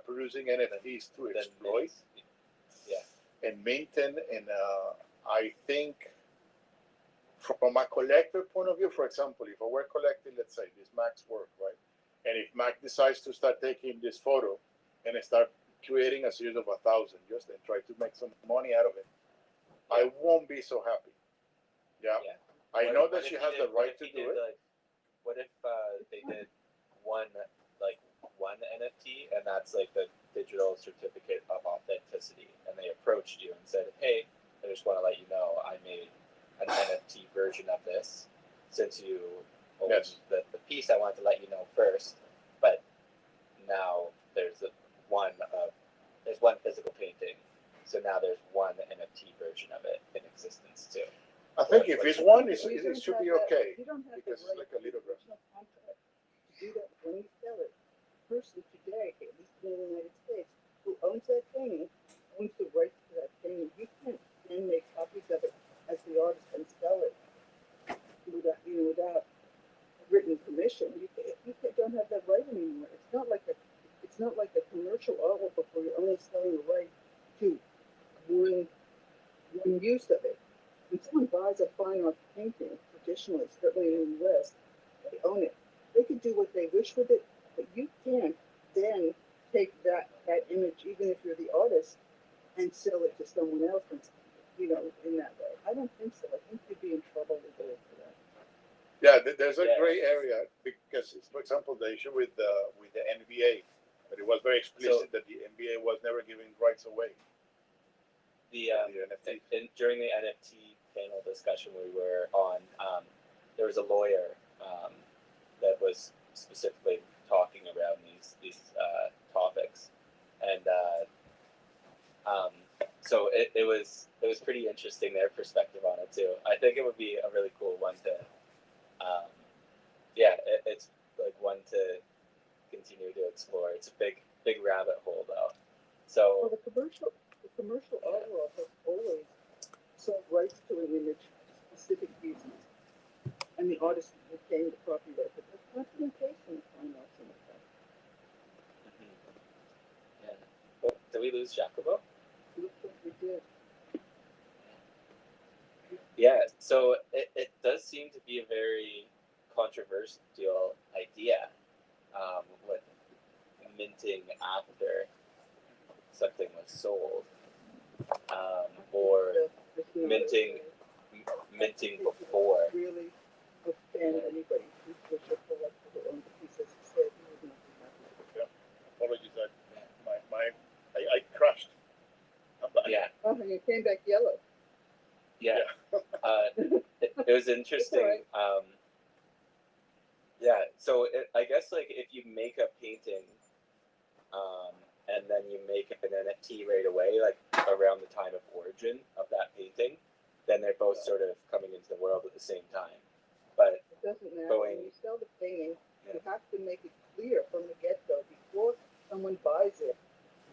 producing NFTs to then exploit yeah. and maintain, and I think from a collector point of view, for example, if I were collecting, let's say, this Mac's work, right? And if Mac decides to start taking this photo and start creating a series of 1,000 just and try to make some money out of it, I won't be so happy. Yeah. Yeah. I know that she has the right to do it. Like, what if they did one one NFT, and that's like the digital certificate of authenticity, and they approached you and said, "Hey, I just want to let you know I made an NFT version of this. Since you own Yes. the piece, I wanted to let you know first, but now there's one physical painting, so now there's one NFT version of it in existence too." I think if it's one, it should be okay, You don't have because the it's right like a little graph. original contract to do that when you sell it. The person today, at least in the United States, who owns that painting, owns the rights to that painting. You can't then make copies of it as the artist and sell it without written permission. Don't have that right anymore. It's not like a commercial artwork where you're only selling the right to one use of it. When someone buys a fine art painting, traditionally, certainly in the U.S., they own it. They can do what they wish with it, but you can't then take that image, even if you're the artist, and sell it to someone else, and, in that way. I don't think so. I think you'd be in trouble legally for that. Yeah, there's a Yeah. gray area because, for example, the issue with the NBA, but it was very explicit that the NBA was never giving rights away. The The NFTs. during the NFT panel discussion we were on, there was a lawyer that was specifically talking around these topics, and so it was pretty interesting their perspective on it too. I think it would be a really cool one to, it's like one to continue to explore. It's a big rabbit hole though. Well, So the commercial art world has always sold rights to an image for specific reasons, and the artist retained the copyright. But there's documentation of fine arts in that. yeah. Well, did we lose Jacobo? It looks like we did. Yeah, so it does seem to be a very controversial idea, with minting after something was sold, or minting minting before. Really offend anybody who's just a collector who owns a piece, as you said, he would not be happy with it. Apologies, I crashed. I'm back. Yeah, Oh, and you came back yellow. yeah. It was interesting. Yeah, so I guess like if you make a painting, and then you make an NFT right away, like around the time of origin of that painting, then they're both sort of coming into the world at the same time. But It doesn't matter. Going- When you sell the painting, you Yeah. have to make it clear from the get-go, before someone buys it,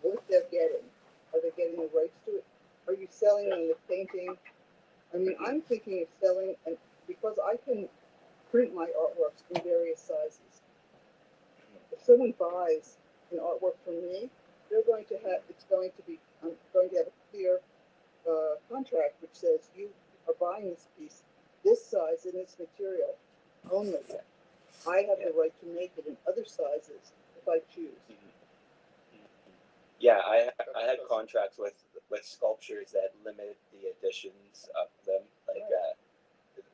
what they're getting. Are they getting the rights to it? Are you selling them the painting? I mean, I'm thinking of selling, and because I can print my artworks in various sizes. If someone buys an artwork from me, I'm going to have a clear contract which says you are buying this piece, this size and this material only. I have the right to make it in other sizes if I choose. yeah, I had contracts with sculptures that limited the editions of them, like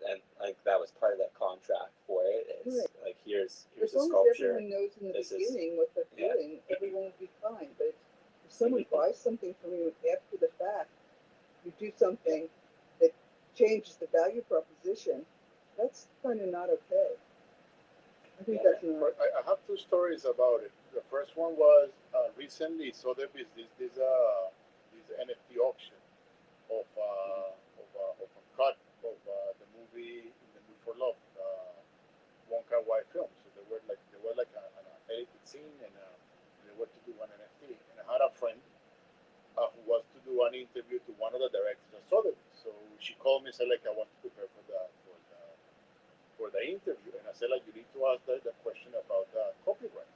and like that was part of that contract for it. It's like here's As a long as sculpture. everyone knows in the This is- beginning what they're yeah. doing, everyone will be fine. But if someone buys something from you after the fact, you do something that changes the value proposition, that's kind of not okay. I think Yeah. that's not. But I have two stories about it. The first one was recently, so there is this NFT auction of a cut of the movie In the Mood for Love, Wong Kar Wai film. So there was like an edited scene, and they were to do an NFT. And I had a friend who was to do an interview to one of the directors of Sotheby's. So she called me and said like I want to prepare for the interview, and I said like you need to ask the question about copyrights,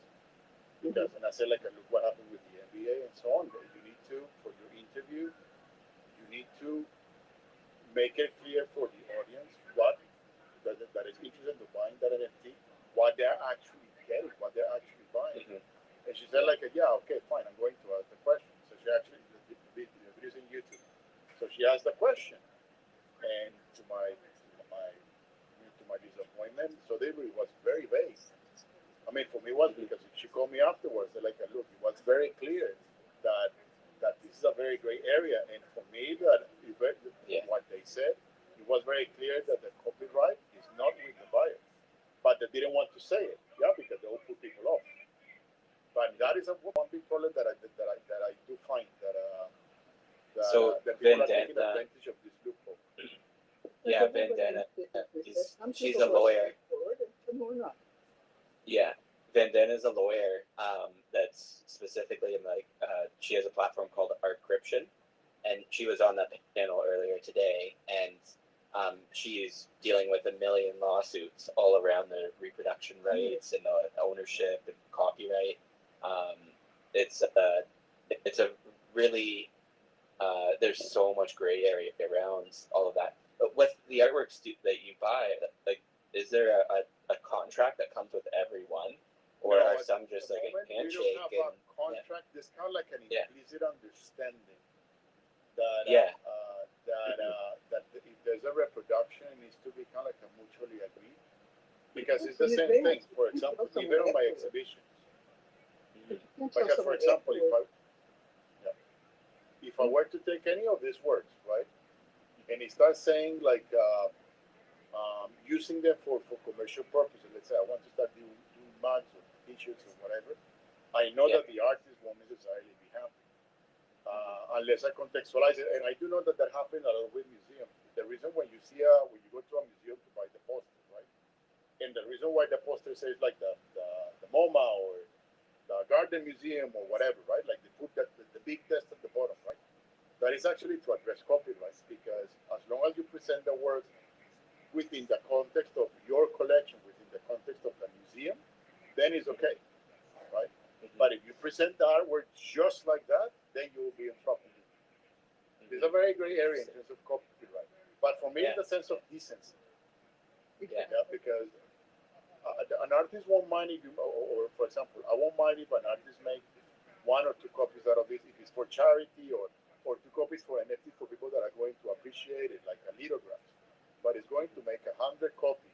because and I said like look what happened with the NBA and so on. You need to, for your interview, you need to make it clear for the audience what that is interested in buying that NFT, what they're actually getting, what they're actually buying. Mhm. And she said like yeah, okay, fine, I'm going to ask the question. So she actually the video's in YouTube. So she asked the question, and to my disappointment, so they really was very vague. I mean, for me, it was because she called me afterwards. They're like, look, it was very clear that this is a very gray area, and for me, Yeah. what they said, it was very clear that the copyright is not with the buyer, but they didn't want to say it, yeah, because they will put people off. But that is one big problem that I do find So that people are Vandana- taking advantage of this loophole. Yeah, Like everybody Vandana in this business, some she's people a are lawyer. straightforward and some are not. Yeah, Vandana's a lawyer. That's specifically in like she has a platform called Artcryption, and she was on that panel earlier today, and she's dealing with 1 million lawsuits all around the reproduction rights and the ownership and copyright. It's a really there's so much gray area around all of that. But with the artworks that you buy, like, is there a contract that comes with every one, or No, are at some just the like a moment, we handshake? don't have a contract. There's kind of like an Yeah. implicit understanding that Yeah. that if there's a reproduction, it needs to be kind of like a mutually agreed. because it's the In same thing. advance. For You can't example, tell even someone on my afterwards. exhibitions, You can't tell because for someone example, afterwards. if I were to take any of these works, right, and he starts saying like using them for commercial purposes, let's say I want to start doing mugs or t-shirts or whatever, I know Yeah. that the artist won't necessarily be happy unless I contextualize it. And I do know that that happens a lot with museums. The reason when you see when you go to a museum to buy the poster, right, and the reason why the poster says like the MoMA or the Garden Museum or whatever, right, like they put the big test at the bottom, right, that is actually to address copyrights, because as long as you present the work within the context of your collection, within the context of the museum, then it's okay, right? But if you present the artwork just like that, then you will be in trouble. It's a very gray area in terms of copyright. But for me, Yeah. it's a sense of decency. Yeah. Yeah, because an artist won't mind if you, or for example, I won't mind if an artist make one or two copies out of this, if it's for charity, or two copies for NFT for people that are going to appreciate it, like a lithograph. But it's going to make 100 copies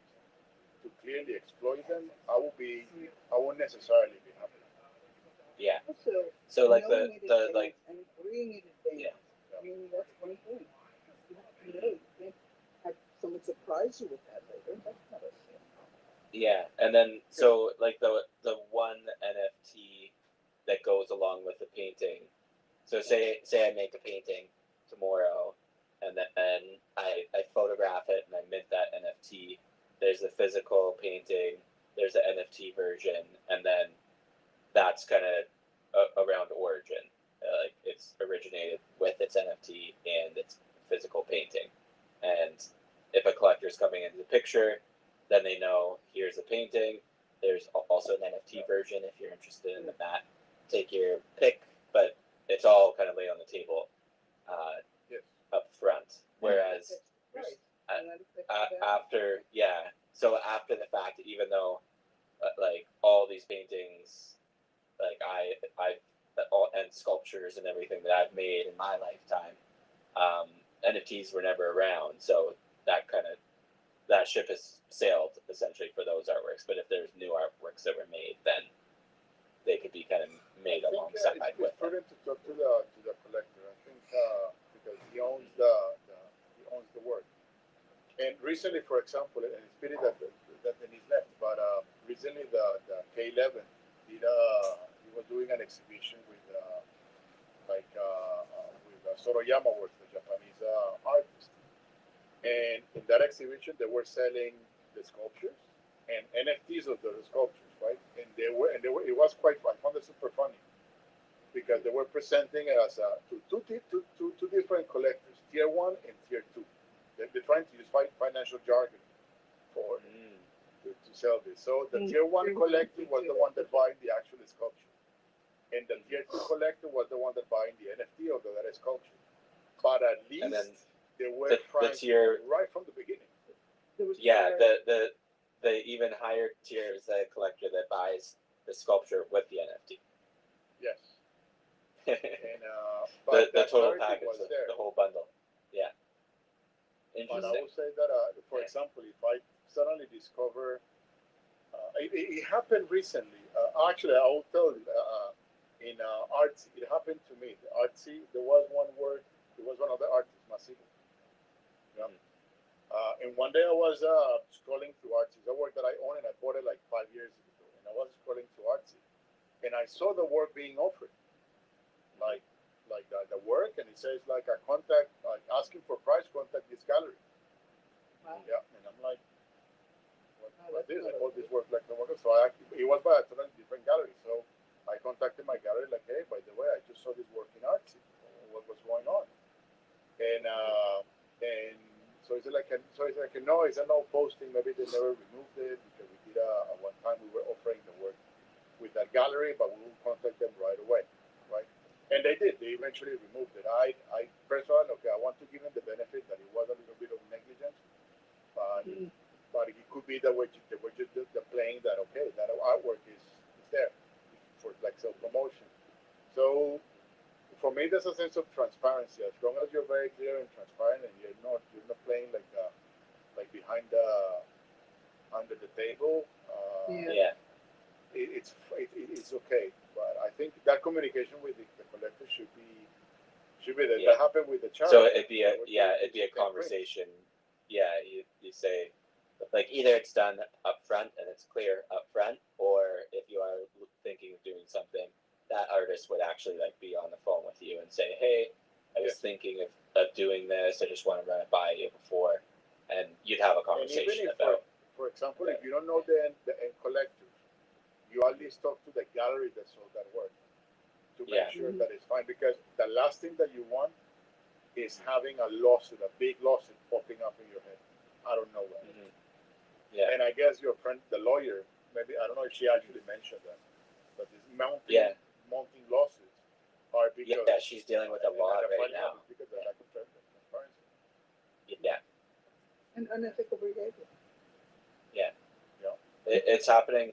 to clearly exploit them. I won't necessarily be happy. Yeah. Also, So like knowing it the advance like and agreeing in advance. Yeah. I mean, that's one thing. You have to know. You can't have someone surprise you with that later. That's not a thing. yeah, and then so like the one NFT that goes along with the painting. So say I make a painting tomorrow, and then I photograph it and I mint that NFT. There's the physical painting. There's the NFT version, and then that's kind of around origin. Like it's originated with its NFT and its physical painting. And if a collector's coming into the picture, then they know here's a painting. There's also an NFT version if you're interested in that. Take your pick, but it's all kind of laid on the table Yes. up front. Whereas Right. after, so after the fact, even though like all these paintings, like I all and sculptures and everything that I've made in my lifetime, NFTs were never around, so that ship has sailed essentially for those artworks. But if there's new artworks that were made, then they could be kind of made I think alongside it's with them. prudent to talk to the collector. I think because he owns the work. And recently, for example, and it's pity that Denise left, but recently the K11 did he was doing an exhibition with Soroyama, was the Japanese artist, and in that exhibition they were selling the sculptures and NFTs of the sculptures, right? And they were it was quite I found it super funny because they were presenting it as two different collectors, tier one and tier two. They're trying to use financial jargon for to sell this. So the tier one collector was the one that buying the actual sculpture, and the tier two collector was the one that buying the NFT of that sculpture. But at least they were trying to, right from the beginning. Yeah, the even higher tier is the collector that buys the sculpture with the NFT. Yes. And but the total clarity package, was there. the whole bundle. Yeah. But I Interesting. would say that, for example, if I suddenly discover, it happened recently. Actually, I will tell you, in Artsy, it happened to me. The Artsy, there was one word, there was one of the artists, Massivo. Yeah. And one day I was scrolling through Artsy. It's a work that I own and I bought it like 5 years ago. And I was scrolling through Artsy, and I saw the work being offered, like the work, and it says like a contact, asking for price, contact this gallery. Wow. Yeah, and I'm like, what That's is it? not All okay. this work like the work. So it was by a totally different gallery. So I contacted my gallery like, hey, by the way, I just saw this work in Artsy. What was going on? And so it's like a no, it's a no posting. Maybe they never removed it because we did at one time we were offering the work with that gallery, but we will contact them right away, right? And they did. They eventually removed it. I personally, okay, I want to give them the benefit that it was a little bit of negligence, but it could be that they were just the playing that okay, that artwork is there for like self promotion. So for me, there's a sense of transparency. As long as you're very clear and transparent, and you're not playing like behind under the table. Yeah. It's okay, but I think that communication with the collector should be there. Yeah. That happened with the child. So it'd be a conversation. Yeah, you say, like, either it's done up front and it's clear up front, or if you are thinking of doing something, that artist would actually like be on the phone with you and say, hey, I was thinking of doing this. I just want to run it by you before, and you'd have a And even conversation if, about. for example, if you don't know the end collectors, you at least talk to the gallery that sold that work to make sure that it's fine. Because the last thing that you want is having a lawsuit, a big lawsuit popping up in your head out of nowhere. Mm-hmm. Yeah. And I guess your friend, the lawyer, maybe I don't know if she actually mentioned that, but this mounting lawsuits are because she's dealing with a lot right now. Because of lack of transparency. Yeah. And unethical behavior. Yeah. It's happening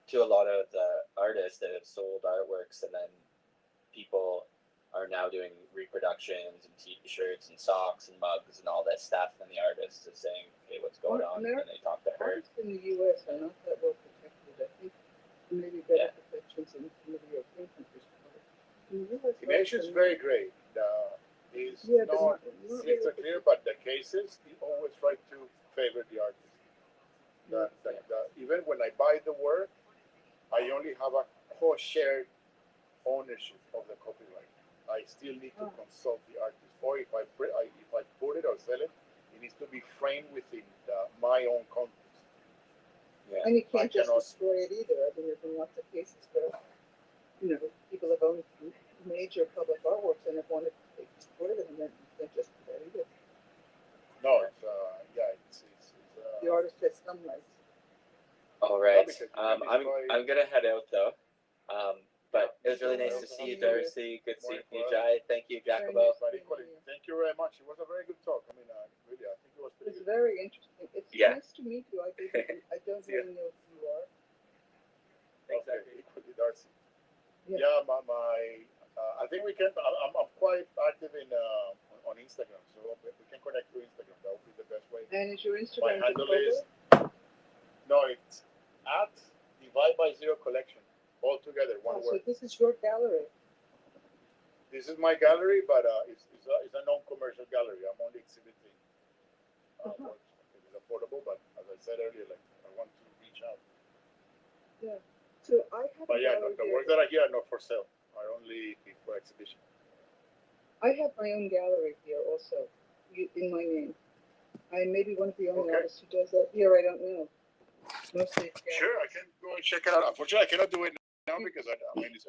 to a lot of the artists that have sold artworks, and then people are now doing reproductions and T-shirts and socks and mugs and all this stuff, and the artist is saying, "Hey, what's going on?" And they talk to her. Artists in the U.S. are not that well protected. I think maybe better protections in some of the European countries. In the U.S., in Asia is very great. It's not crystal clear, but the cases, he always try to favor the artist. Even when I buy the work, I only have a co-shared ownership of the copyright. I still need to consult the artist, or if I put it or sell it, it needs to be framed within my own context. Yeah. And you can't just destroy it either. I mean, there's been lots of cases where people have owned major public artworks and have wanted to destroy them, and then you can't just do that either. No, it's the artist has some rights. All right. I'm gonna head out though. But it was really nice to see you, Darcy. Good seeing you, Jai. Thank you, Jacobo. Thank you very much. It was a very good talk. I mean, really, I think it was pretty good. It's very interesting. It's nice to meet you. I don't really know who you are. Exactly. Equally, Darcy. Yeah, I think we can. I'm quite active on Instagram, so we can connect through Instagram. That would be the best way. And is your Instagram? My handle is it's at Divide by Zero Collection, all together, one word. So this is your gallery. This is my gallery, but it's a non-commercial gallery. I'm only exhibiting works. It's affordable, but as I said earlier, like I want to reach out. Yeah. So I have. But the works that are here are not for sale. Are only for exhibition. I have my own gallery here also, in my name. I may be one of the only artists who does that here. I don't know. Mostly. Sure, I can go and check it out. Unfortunately, I cannot do it now because I mean it's